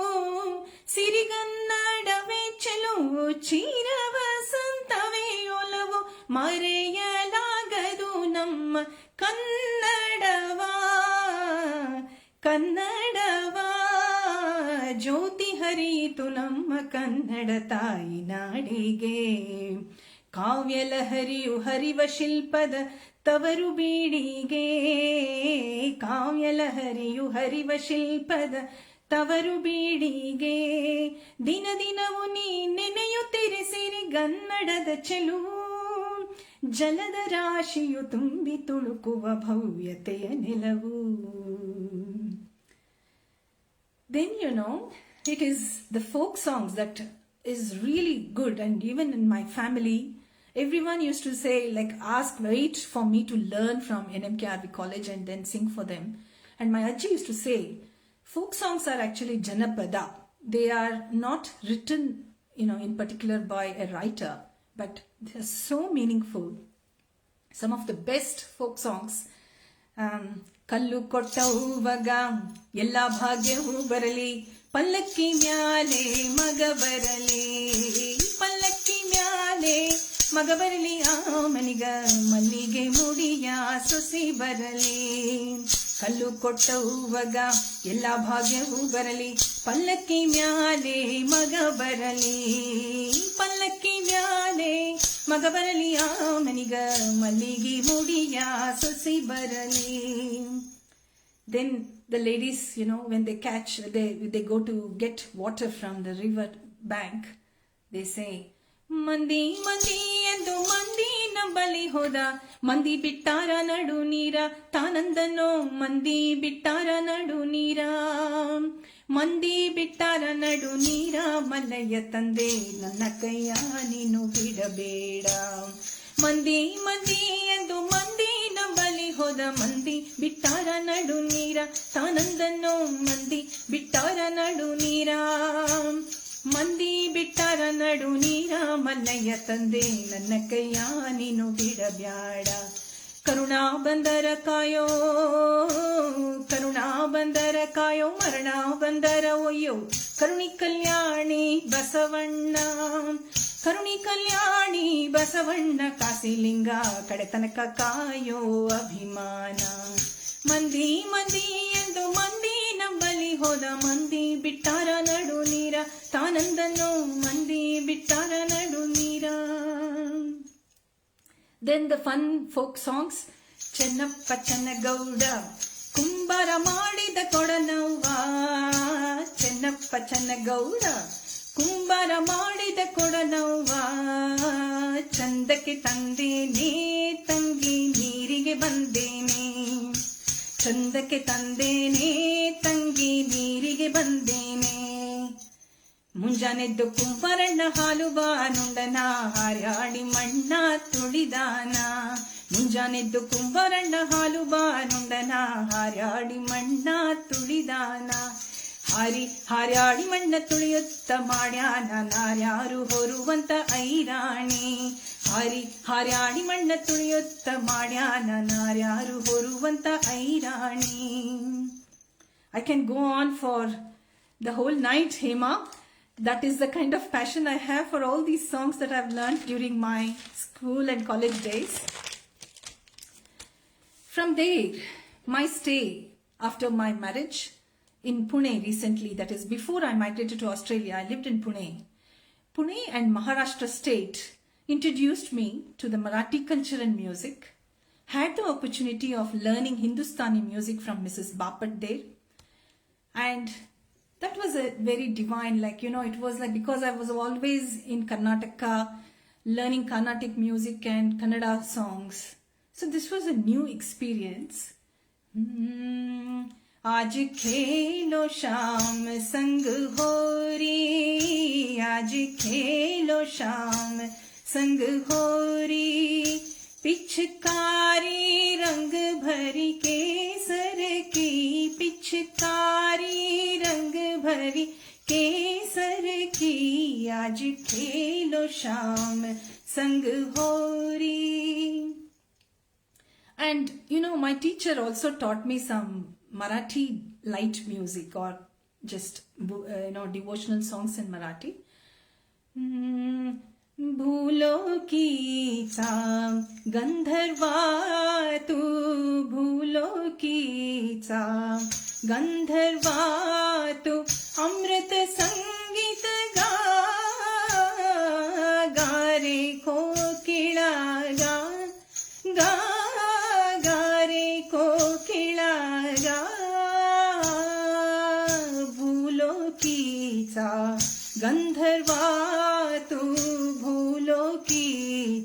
[SPEAKER 2] ಸಿರಿಗನ್ನಡವೇ ಚೆಲುವು ಚಿರವಸಂತವೇ ಒಲವು. ಮರೆಯಲಾಗದು ನಮ್ಮ ಕನ್ನಡವಾ, ಕನ್ನಡವಾ. ಜ್ಯೋತಿ ಹರಿಯಿತು ನಮ್ಮ ಕನ್ನಡ ತಾಯಿ ನಾಡಿಗೆ, ಕಾವ್ಯಲಹರಿಯು ಹರಿವ ಶಿಲ್ಪದ ತವರು ಬೀಡಿಗೆ, ಕಾವ್ಯಲಹರಿಯು ಹರಿವ ಶಿಲ್ಪದ ತವರು ಬೀಡಿಗೆ ದಿನ ದಿನವೂ ನೀ ನೆನೆಯುತ್ತಿರೆ ಸಿರಿಗನ್ನಡದ ಚೆಲುವು ಜಲದ ರಾಶಿಯು ತುಂಬಿ ತುಳುಕುವ ಭವ್ಯತೆಯ ನೆಲವು. Then it is the folk songs that is really good, and even in my family everyone used to say, like, wait for me to learn from NMKRV college and then sing for them. And my Ajji used to say folk songs are actually janapada. They are not written in particular by a writer, but they are so meaningful. Some of the best folk songs, ಕಲ್ಲು ಕೊಟ್ಟವ್ವಗ ಎಲ್ಲ ಭಾಗ್ಯವೂ ಬರಲಿ, ಪಲ್ಲಕ್ಕಿ ಮ್ಯಾಲೆ ಮಗ ಬರಲಿ, ಪಲ್ಲಕ್ಕಿ ಮ್ಯಾಲೆ ಮಗ ಬರಲಿ, ಆ ಮನಿಗ ಮಲ್ಲಿಗೆ ಮುಡಿಯ ಸೊಸಿ ಬರಲಿ. ಕಲ್ಲು ಕೊಟ್ಟವ್ವಗ ಎಲ್ಲ ಭಾಗ್ಯವೂ ಬರಲಿ, ಪಲ್ಲಕ್ಕಿ ಮ್ಯಾಲೆ ಮಗ ಬರಲಿ, ಪಲ್ಲಕ್ಕಿ ಮ್ಯಾಲೆ ಮಗ ಬರಲಿ, ಆ ಮನಿಗ ಮಲ್ಲಿಗೆ ಮುಡಿಯ ಸೊಸಿ ಬರಲಿ. Then the ladies, when they go to get water from the river bank, they say, ಮಂದಿ ಮಂದಿ ಎಂದು ಮಂದಿ ನಂಬಲಿ ಹೋದ, ಮಂದಿ ಬಿಟ್ಟಾರ ನಡು ನೀರ ತಾನಂದನೋ, ಮಂದಿ ಬಿಟ್ಟಾರ ನಡು ನೀರ, ಮಂದಿ ಬಿಟ್ಟಾರ ನಡು ನೀರ, ಮಲ್ಲಯ್ಯ ತಂದೆ ನನ್ನ ಕೈಯ ನೀನು ಬಿಡಬೇಡ. ಮಂದಿ ಮಂದಿ ಎಂದು ಮಂದಿ ನಂಬಲಿ ಹೋದ, ಮಂದಿ ಬಿಟ್ಟಾರ ನಡು ನೀರ ತಾನಂದನೋ, ಮಂದಿ ಬಿಟ್ಟಾರ ನಡು ನೀರ, ಮಂದಿ ಬಿಟ್ಟಾರ ನಡು ನೀರ, ಮಲ್ಲಯ್ಯ ತಂದೆ ನನ್ನ ಕೈಯ ನೀನು ಬಿಡಬ್ಯಾಡ. ಕರುಣಾ ಬಂದರ ಕಾಯೋ, ಕರುಣಾ ಬಂದರ ಕಾಯೋ, ಮರಣ ಬಂದರ ಒಯ್ಯೋ, ಕರುಣಿ ಕಲ್ಯಾಣಿ ಬಸವಣ್ಣ, ಕರುಣಿ ಕಲ್ಯಾಣಿ ಬಸವಣ್ಣ, ಕಾಸಿಲಿಂಗ ಕಡೆತನಕ ಕಾಯೋ ಅಭಿಮಾನ. ಮಂದಿ ಮಂದಿ ಎಂದು ಮಂದಿ ನಂಬಲಿ ಹೋದ, ಮಂದಿ ಬಿಟ್ಟಾರ ನಡು ನೀರ ತಾನಂದನೋ, ಮಂದಿ ಬಿಟ್ಟಾರ ನಡು ನೀರ. Then the fun folk songs, Chennappa Chennagowda ಕುಂಬಾರ ಮಾಡಿದ ಕೊಡನವ್ವ, ಚೆನ್ನಪ್ಪ ಚೆನ್ನಗೌಡ ಕುಂಬಾರ ಮಾಡಿದ ಕೊಡನವ್ವ, ಚಂದಕ್ಕೆ ತಂದೇನೆ ತಂಗಿ ನೀರಿಗೆ ಬಂದೇನೆ, ಚಂದಕ್ಕೆ ತಂದೇನೆ ತಂಗಿ ನೀರಿಗೆ ಬಂದೇನೆ. ಮುಂಜಾನೆದ್ದು ಕುಂಬಾರಣ್ಣ ಹಾಲುವ ನುಂಡನ, ಹಾರ್ಯಾಡಿ ಮಣ್ಣ ತುಳಿದಾನ, ಮುಂಜಾನೆದ್ದು ಕುಂಬಾರಣ್ಣ ಹಾಲುವ ನುಂಡನ, ಹಾರ್ಯಾಡಿ ಮಣ್ಣ ತುಳಿದಾನ. ಹಾರ್ಯಾಡಿ ಮಣ್ಣ ತುಳಿಯುತ್ತ ಮಾಡ್ಯಾನ ನಾರ್ಯಾರು ಹೊರುವಂತ ಐರಾಣಿ, ಹಾರ್ಯಾಡಿ ಮಣ್ಣ ತುಳಿಯುತ್ತ ಮಾಡ್ಯಾನ ನಾರ್ಯಾರು ಹೊರುವಂತ ಐರಾಣಿ. I can go on for the whole night, Hema. That is the kind of passion I have for all these songs that I've learned during my school and college days. From there, my stay after my marriage in Pune recently, that is before I migrated to Australia, I lived in Pune. Pune and Maharashtra state introduced me to the Marathi culture and music. Had the opportunity of learning Hindustani music from Mrs. Bapat there. And that was a very divine, it was like, because I was always in Karnataka learning Carnatic music and Kannada songs. So this was a new experience. आज खेलो शाम संग होरी, आज खेलो शाम संग होरी, पिचकारी रंग भरी केसर की, पिचकारी रंग भरी केसर की, आज खेलो शाम संग होरी. And my teacher also taught me some Marathi light music, or just devotional songs in Marathi. भूलो की चा गंधर्वा तू, भूलो की चा गंधर्वा तू, अमृत संगीत गा गा रे कोकिला गा गा गा रे कोकिला गा.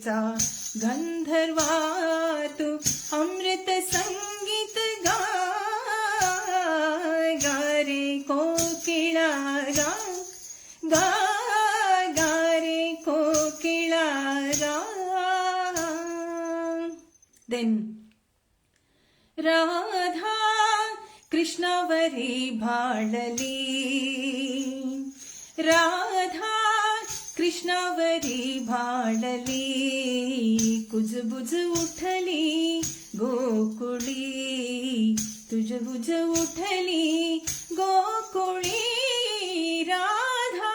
[SPEAKER 2] गायीचा गंधर्वा तू अमृत संगीत गाय गा रे कोकिळा गा गा गा रे कोकिळा गा. Then राधा कृष्णावरी भाळली राधा कृष्णावरी भाळली कुजबुज उठली गोकुळी तुझबुज उठली गोकुळी Radha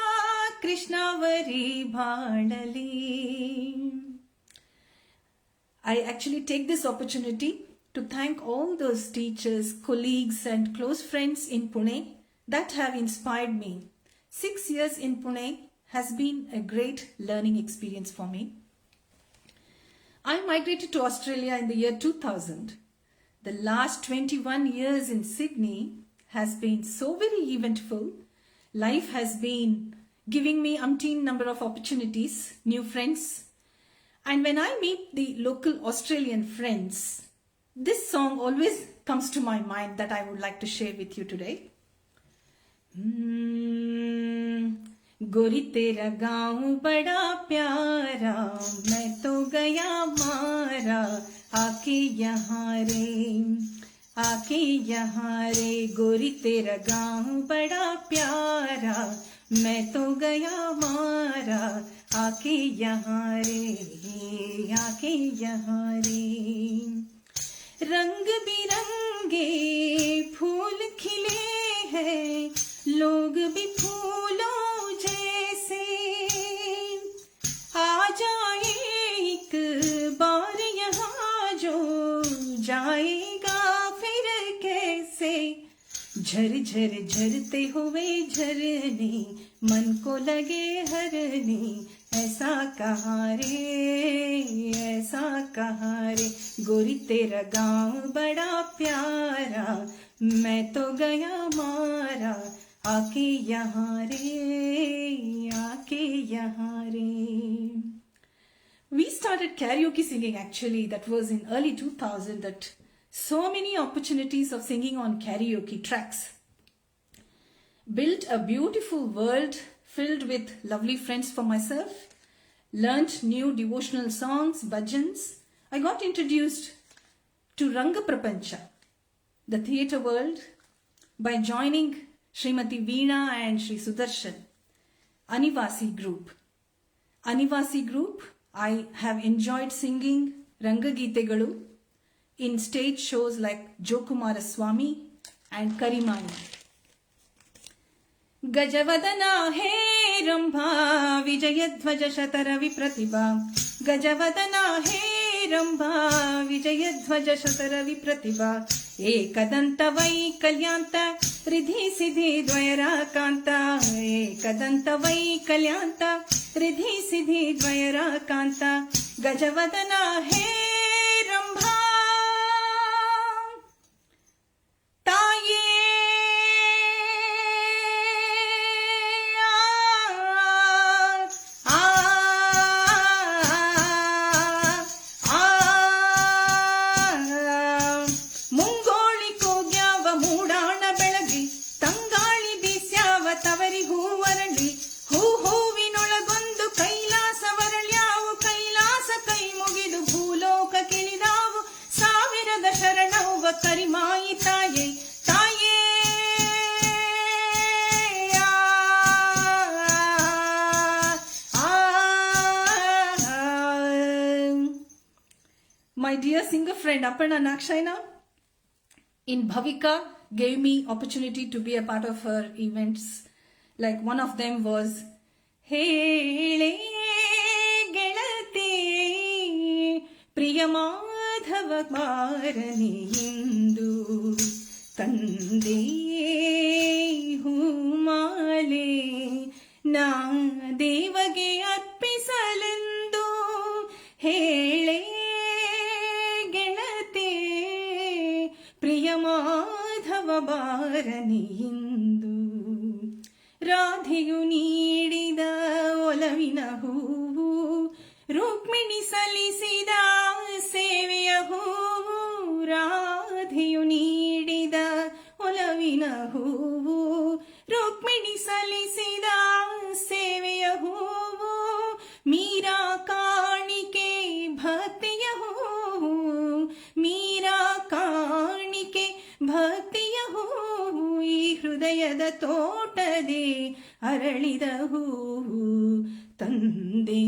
[SPEAKER 2] कृष्णावरी भाळली. I actually take this opportunity to thank all those teachers, colleagues and close friends in Pune that have inspired me. 6 years in Pune has been a great learning experience for me. I migrated to Australia in the year 2000. The last 21 years in Sydney has been so very eventful. Life has been giving me umpteen number of opportunities, new friends. And when I meet the local Australian friends, this song always comes to my mind that I would like to share with you today. गोरी तेरा गाँव बड़ा प्यारा मैं तो गया मारा आके यहाँ रे गोरी तेरा गाँव बड़ा प्यारा मैं तो गया मारा आके यहाँ रे. रंग बिरंगे फूल खिले हैं लोग भी फूलों जैसे आ जाए एक बार यहाँ जो जाएगा फिर कैसे. झर झर झरते हुए झरने मन को लगे हरने ऐसा कहाँ रे गोरी तेरा गाँव बड़ा प्यारा मैं तो गया मारा आके यहाँ रे. We started karaoke singing actually, that was in early 2000, that so many opportunities of singing on karaoke tracks. Built a beautiful world filled with lovely friends for myself, learnt new devotional songs, bhajans. I got introduced to Ranga Prapancha, the theatre world, by joining Srimati Veena and Sri Sudarshan, Anivasi group. I have enjoyed singing Ranga Geetegalu in stage shows like Jokumara Swami and Karimani. गजवदना हे रंभा विजयध्वज शतरवि प्रतिभा गजवदना हे रंभा विजयध्वज शतरवि प्रतिभा एकदंत वैकल्यांत रिधि सिधि द्वयराकांत एकदंत वैकल्यांत रिधि सिधि द्वयराकांत गजवदना हे रंभा ताये ಕರಿಮಾಯಿ ತಾಯೇ ತಾಯೇ My dear singer friend Aparna Nakshayana in Bhavika gave me opportunity to be a part of her events. Like one of them was Hele Gelate Priyama ಮಾರನೆಯೆಂದು ತಂದೆ ಹೂಮಾಲೆ ನಾ ದೇವಗೆ ಅರ್ಪಿಸಲೆಂದು ಹೇಳೆ ಗೆಳತೆ ಪ್ರಿಯ ಮಾಧವ ಬಾರನೆಯೆಂದು ರಾಧೆಯು ನೀಡಿದ ಒಲವಿನ ಹೂವು ರುಕ್ಮಿಣಿ ರುಕ್ಮಿಣಿ ಸಲ್ಲಿಸಿದ ಸೇವೆಯ ಹೂವು, ರಾಧೆಯು ನೀಡಿದ ಒಲವಿನ ಹೂವು. ರುಕ್ಮಿಣಿ ಸಲ್ಲಿಸಿದ ಸೇವೆಯ ಹೂವು, ಮೀರಾ ಕಾಣಿಕೆ ಭಕ್ತಿಯ ಹೂವು, ಮೀರಾ ಕಾಣಿಕೆ ಭಕ್ತಿಯ ಹೂವು. ಈ ಹೃದಯದ ತೋಟದೆ ಅರಳಿದ ಹೂವು, ತಂದೆ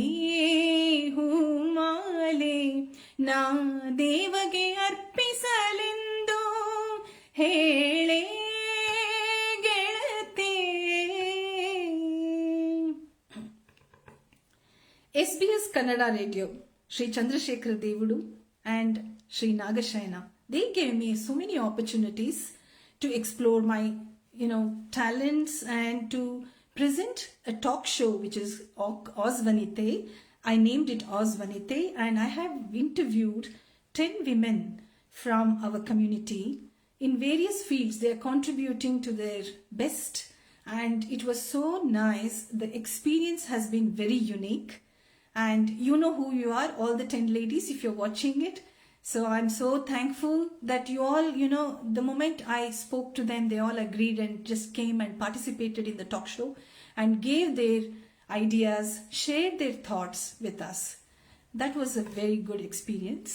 [SPEAKER 2] ಹೂಮಾಲೆ ನಾ ದೇವಗೆ ಅರ್ಪಿಸಲೆಂದು ಹೇಳೆ ಗೆಳತೆ. SBS Kannada Radio, Sri Chandrasekhar Devudu and Sri Nagashayana, they gave me so many opportunities to explore my talents and to present a talk show which is Osvanite. I named it Osvanite, and I have interviewed 10 women from our community in various fields. They are contributing to their best, and it was so nice. The experience has been very unique, and you know who you are, all the 10 ladies, if you're watching it. So I'm so thankful that you all, the moment I spoke to them, they all agreed and just came and participated in the talk show and gave their ideas, shared their thoughts with us. That was a very good experience.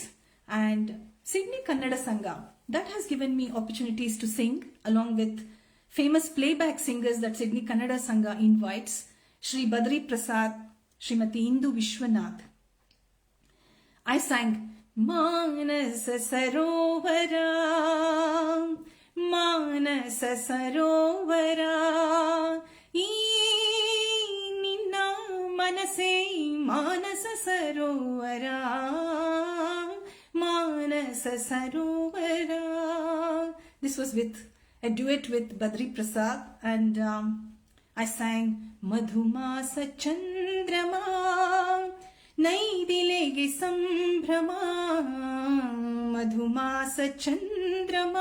[SPEAKER 2] And Sydney Kannada Sangha, that has given me opportunities to sing along with famous playback singers that Sydney Kannada Sangha invites, Shri Badri Prasad, Srimati Indu Vishwanath. I sang ಮಾನಸ ಸರೋವರ, ಮಾನಸ ಸರೋವರ, ಈ ನಿನ್ನ ಮನಸೇ ಮಾನಸ ಸರೋವರ, ಮಾನಸ ಸರೋವರ. This was with a duet with Badri Prasad, and I sang ಮಧುಮಾಸ ಚಂದ್ರಮ ನೈದಿಲೆಗೆ ಸಂಭ್ರಮ, ಮಧುಮಾಸ ಚಂದ್ರಮ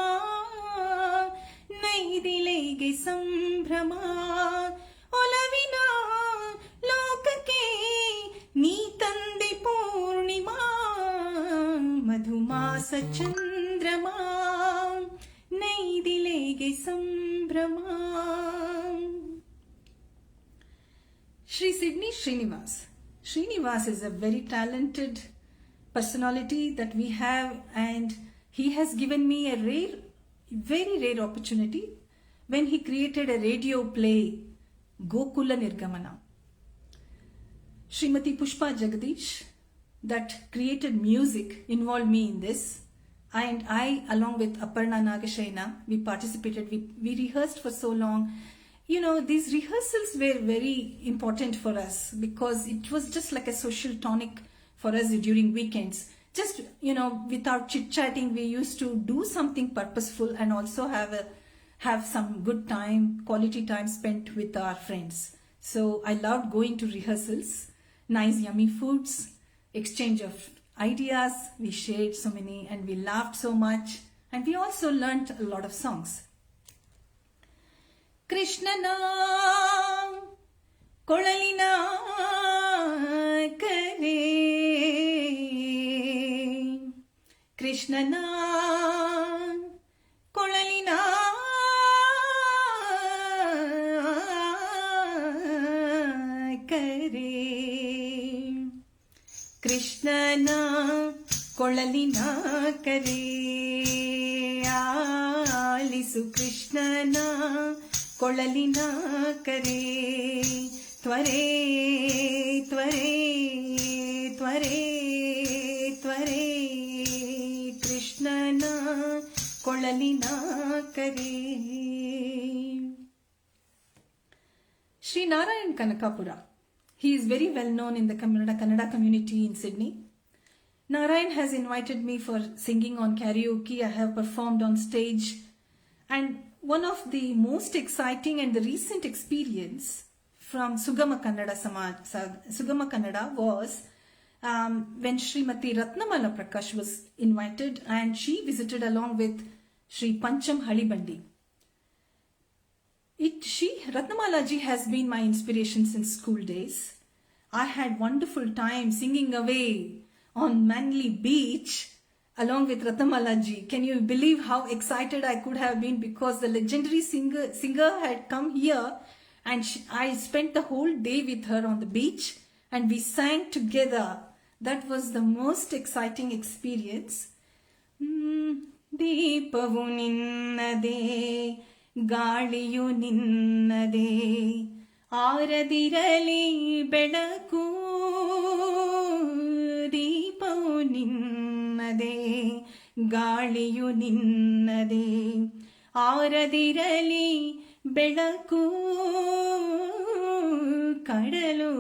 [SPEAKER 2] ನೈದಿಲೆಗೆ ಸಂಭ್ರಮ, ಒಲವಿನ ಲೋಕಕ್ಕೆ ನೀ ತಂದೆ ಪೂರ್ಣಿಮಾ, ಮಧುಮಾಸ ಚಂದ್ರಮ ನೈದಿಲೆಗೆ ಸಂಭ್ರಮ. Shri Sydney Srinivas. Srinivas is a very talented personality that we have, and he has given me a very rare opportunity when he created a radio play, Gokula Nirgamana. Srimati Pushpa Jagadish, that created music, involved me in this, and I, along with Aparna Nagashayana, we participated. We rehearsed for so long. These rehearsals were very important for us because it was just like a social tonic for us during weekends. Just, without chit-chatting, we used to do something purposeful and also have some good time, quality time spent with our friends. So I loved going to rehearsals, nice yummy foods, exchange of ideas. We shared so many and we laughed so much, and we also learnt a lot of songs. ಕೃಷ್ಣನ ಕೊಳಲಿನ ಕರೆ, ಕೃಷ್ಣನ ಕೊಳಲಿನ ಕರೆ, ಕೃಷ್ಣನ ಕೊಳಲಿನ ಕರೆ, ಆಲಿಸು ಕೃಷ್ಣನ ಕೊಳಲಿನ ಕರೆ, ತ್ವರೆ ತ್ವರೆ ತ್ವರೆ ತ್ವರೆ, ಕೃಷ್ಣನ ಕೊಳಲಿನ ಕರೆ. Sri Narayan Kanakapura. He is very well known in the Kannada community in Sydney. Narayan has invited me for singing on karaoke. I have performed on stage, and one of the most exciting and the recent experience from Sugama Kannada was when Srimati Ratnamala Prakash was invited, and she visited along with Sri Pancham Halibandi. Ratnamala ji has been my inspiration since school days. I had wonderful time singing away on Manly Beach along with Ratamalaji. Can you believe how excited I could have been, because the legendary singer had come here, and I spent the whole day with her on the beach and we sang together. That was the most exciting experience. ದೀಪವು ನಿನ್ನದೇ, ಗಾಳಿಯು ನಿನ್ನದೇ, ಆರದಿರಲಿ ಬೆಳಕು. ದೀಪವು ನಿನ್ನದೇ, ಗಾಳಿಯು ನಿನ್ನದೇ, ಆರದಿರಲಿ ಬೆಳಕು. ಕಡಲು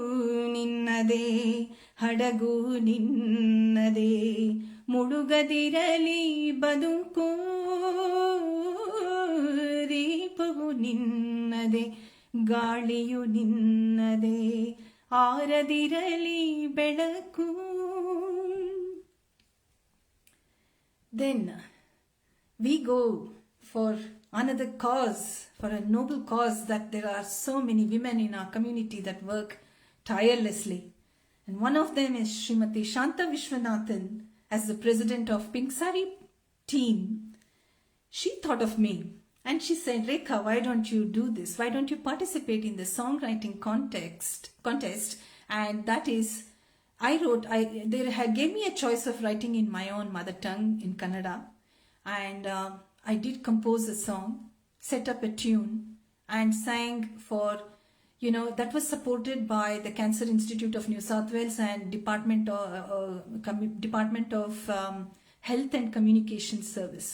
[SPEAKER 2] ನಿನ್ನದೇ, ಹಡಗು ನಿನ್ನದೇ, ಮುಳುಗದಿರಲಿ ಬದುಕು. ದೀಪವು ನಿನ್ನದೇ, ಗಾಳಿಯು ನಿನ್ನದೇ, ಆರದಿರಲಿ ಬೆಳಕು. Then we go for another cause, for a noble cause, that there are so many women in our community that work tirelessly. And one of them is Srimati Shanta Vishwanathan, as the president of Pink Saree team. She thought of me and she said, Rekha, why don't you do this? Why don't you participate in the songwriting contest? And that is, they gave me a choice of writing in my own mother tongue, in Kannada. And I did compose a song, set up a tune, and sang for, that was supported by the Cancer Institute of New South Wales and Department of Health and Communication Service.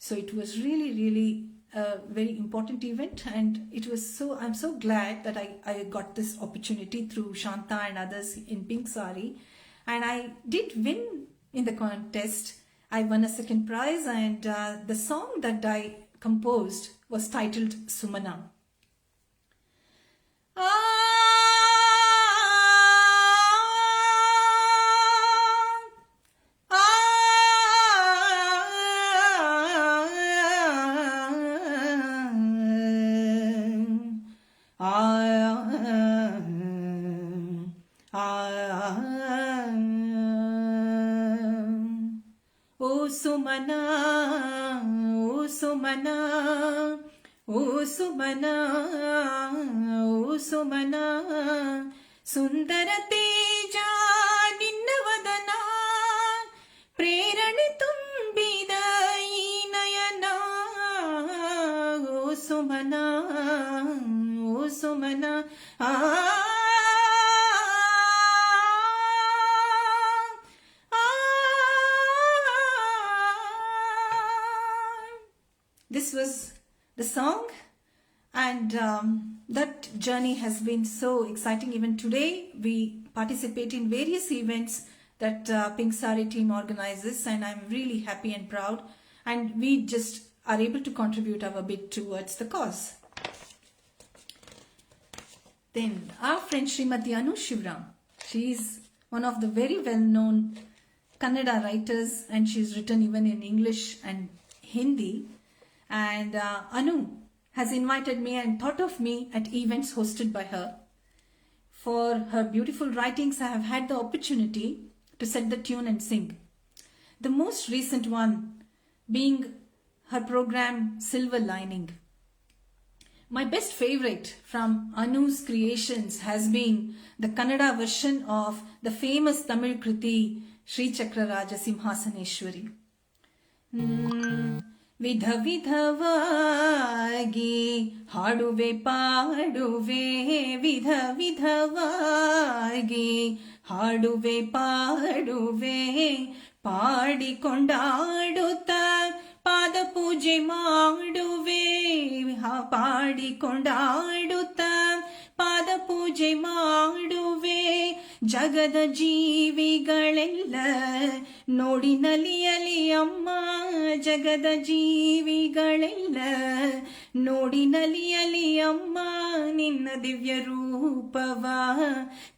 [SPEAKER 2] So it was really, really a very important event, and I'm so glad that I got this opportunity through Shanta and others in Pink Saree, and I did win in the contest. I won a second prize, and the song that I composed was titled Sumana. O Sumana, O Sumana, O Sumana, O Sumana, Sundara Teja Ninnavadana, Prerane Tumbida Nayana. O Sumana, O Sumana, This was the song, and that journey has been so exciting. Even today, we participate in various events that Pink Saree team organizes, and I'm really happy and proud. And we just are able to contribute our bit towards the cause. Then our friend Srimati Anu Shivram, she is one of the very well-known Kannada writers, and she's written even in English and Hindi. And Anu has invited me and thought of me at events hosted by her. For her beautiful writings, I have had the opportunity to set the tune and sing. The most recent one being her program Silver Lining. My best favorite from Anu's creations has been the Kannada version of the famous Tamil Kriti Sri Chakra Raja Simhasaneshwari. ವಿಧ ವಿಧವಾಗಿ ಹಾಡುವೆ ಪಾಡುವೆ, ವಿಧ ವಿಧವಾಗಿ ಹಾಡುವೆ ಪಾಡುವೆ, ಪಾಡಿಕೊಂಡಾಡುತ್ತ ಪಾದ ಪೂಜೆ ಮಾಡುವೆ, ಪಾಡಿಕೊಂಡಾಡುತ್ತ ಪಾದ ಪೂಜೆ ಮಾಡುವೆ. ಜಗದ ಜೀವಿಗಳೆಲ್ಲ ನೋಡಿ ನಲಿಯಲಿ ಅಮ್ಮ, ಜಗದ ಜೀವಿಗಳೆಲ್ಲ ನೋಡಿ ನಲಿಯಲಿ ಅಮ್ಮ ನಿನ್ನ ದಿವ್ಯ ರೂಪವ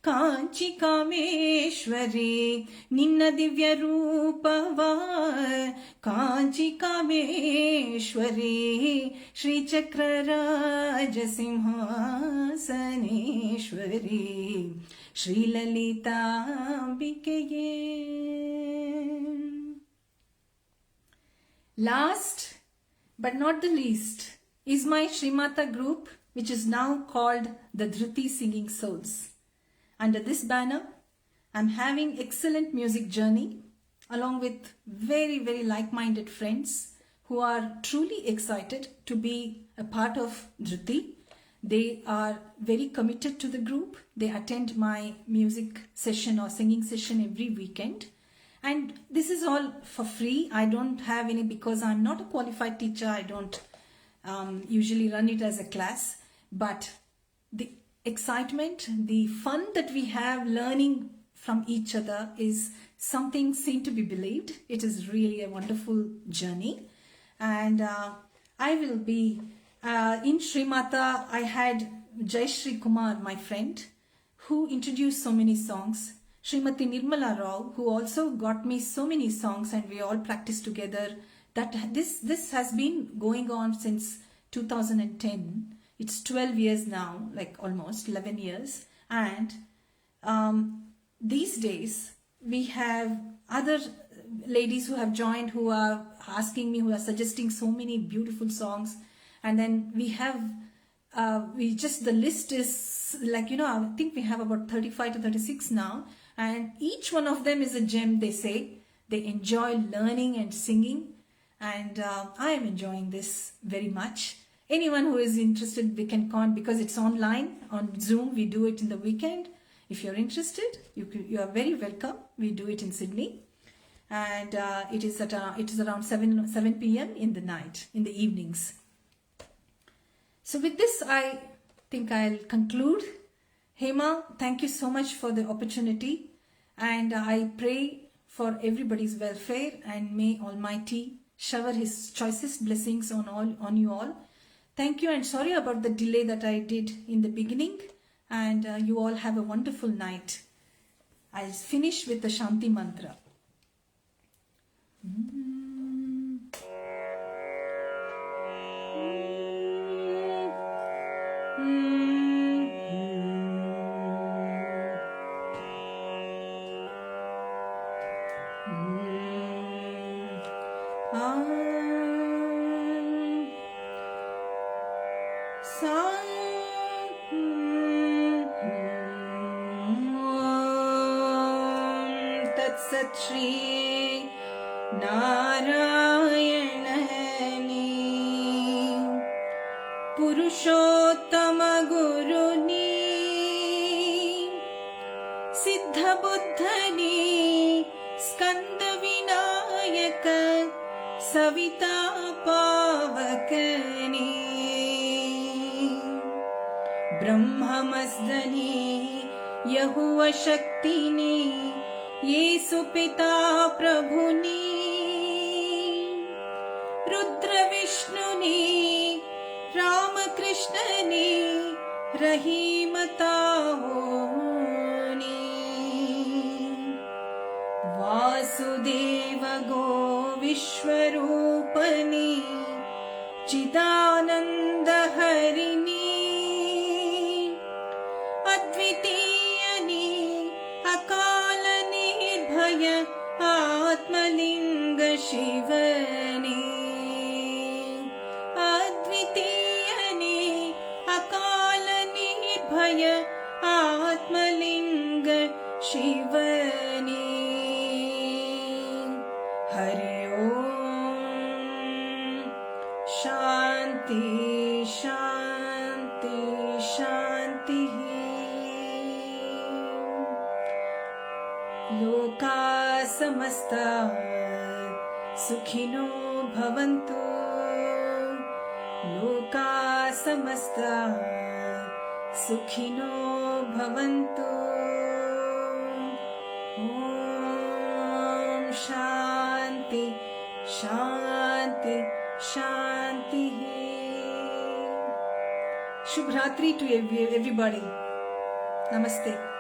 [SPEAKER 2] ಕಾಂಚಿ ಕಾಮೇಶ್ವರಿ ನಿನ್ನ ದಿವ್ಯ ರೂಪವ Kanchi Kameshwari ಶ್ರೀಚಕ್ರರಾಜ Simhasaneshwari ಶ್ರೀಲಲಿತಾಂಬಿಕೆಯೇ. Last but not the least is my Srimata group, which is now called the Dhruti Singing Souls. Under this banner, I'm having excellent music journey along with very, very like-minded friends who are truly excited to be a part of Dhruti. They are very committed to the group. They attend my music session or singing session every weekend. And this is all for free. I don't have any, because I'm not a qualified teacher. I don't usually run it as a class. But the excitement, the fun that we have learning from each other is something seen to be believed. It is really a wonderful journey. And I will be, in Srimata, I had Jayashri Kumar, my friend, who introduced so many songs. Srimati Nirmala Rao, who also got me so many songs, and we all practiced together. That this has been going on since 2010. It's 12 years now, like almost 11 years. And these days we have other ladies who have joined, who are asking me, who are suggesting so many beautiful songs. And then we have the list is like, I think we have about 35 to 36 now. And each one of them is a gem, they say. They enjoy learning and singing. And I am enjoying this very much. Anyone who is interested, we can contact, because it's online, on Zoom. We do it in the weekend. If you're interested, you are very welcome. We do it in Sydney. And it is around 7 p.m. in the night, in the evenings. So with this, I think I'll conclude. Hema, thank you so much for the opportunity, and I pray for everybody's welfare, and may Almighty shower His choicest blessings on you all. Thank you, and sorry about the delay that I did in the beginning, and you all have a wonderful night. I'll finish with the Shanti Mantra. Tat Shri Narayanani Purushottama Guruni Siddha Buddhani Skanda Vinayaka Savita Pavakani Brahmamasdani Yahuva Shaktini येसु पिता प्रभुनी रुद्र विष्णुनी राम कृष्णनी रहीमताओनी वासुदेव गो विश्वरूपनी चिदानंद हरिणी अद्वितीयनी अकाल निर्भय आत्मलिंग शिवनी अद्वितीयनी अकाल निर्भय आत्मलिंग शिवनी हरि ओम शांति शांति शांति लोका समस्ता सुखिनो भवन्तु लोका समस्ता सुखिनो भवन्तु ओम शांति शांति शांति Shubhratri to everybody. Namaste.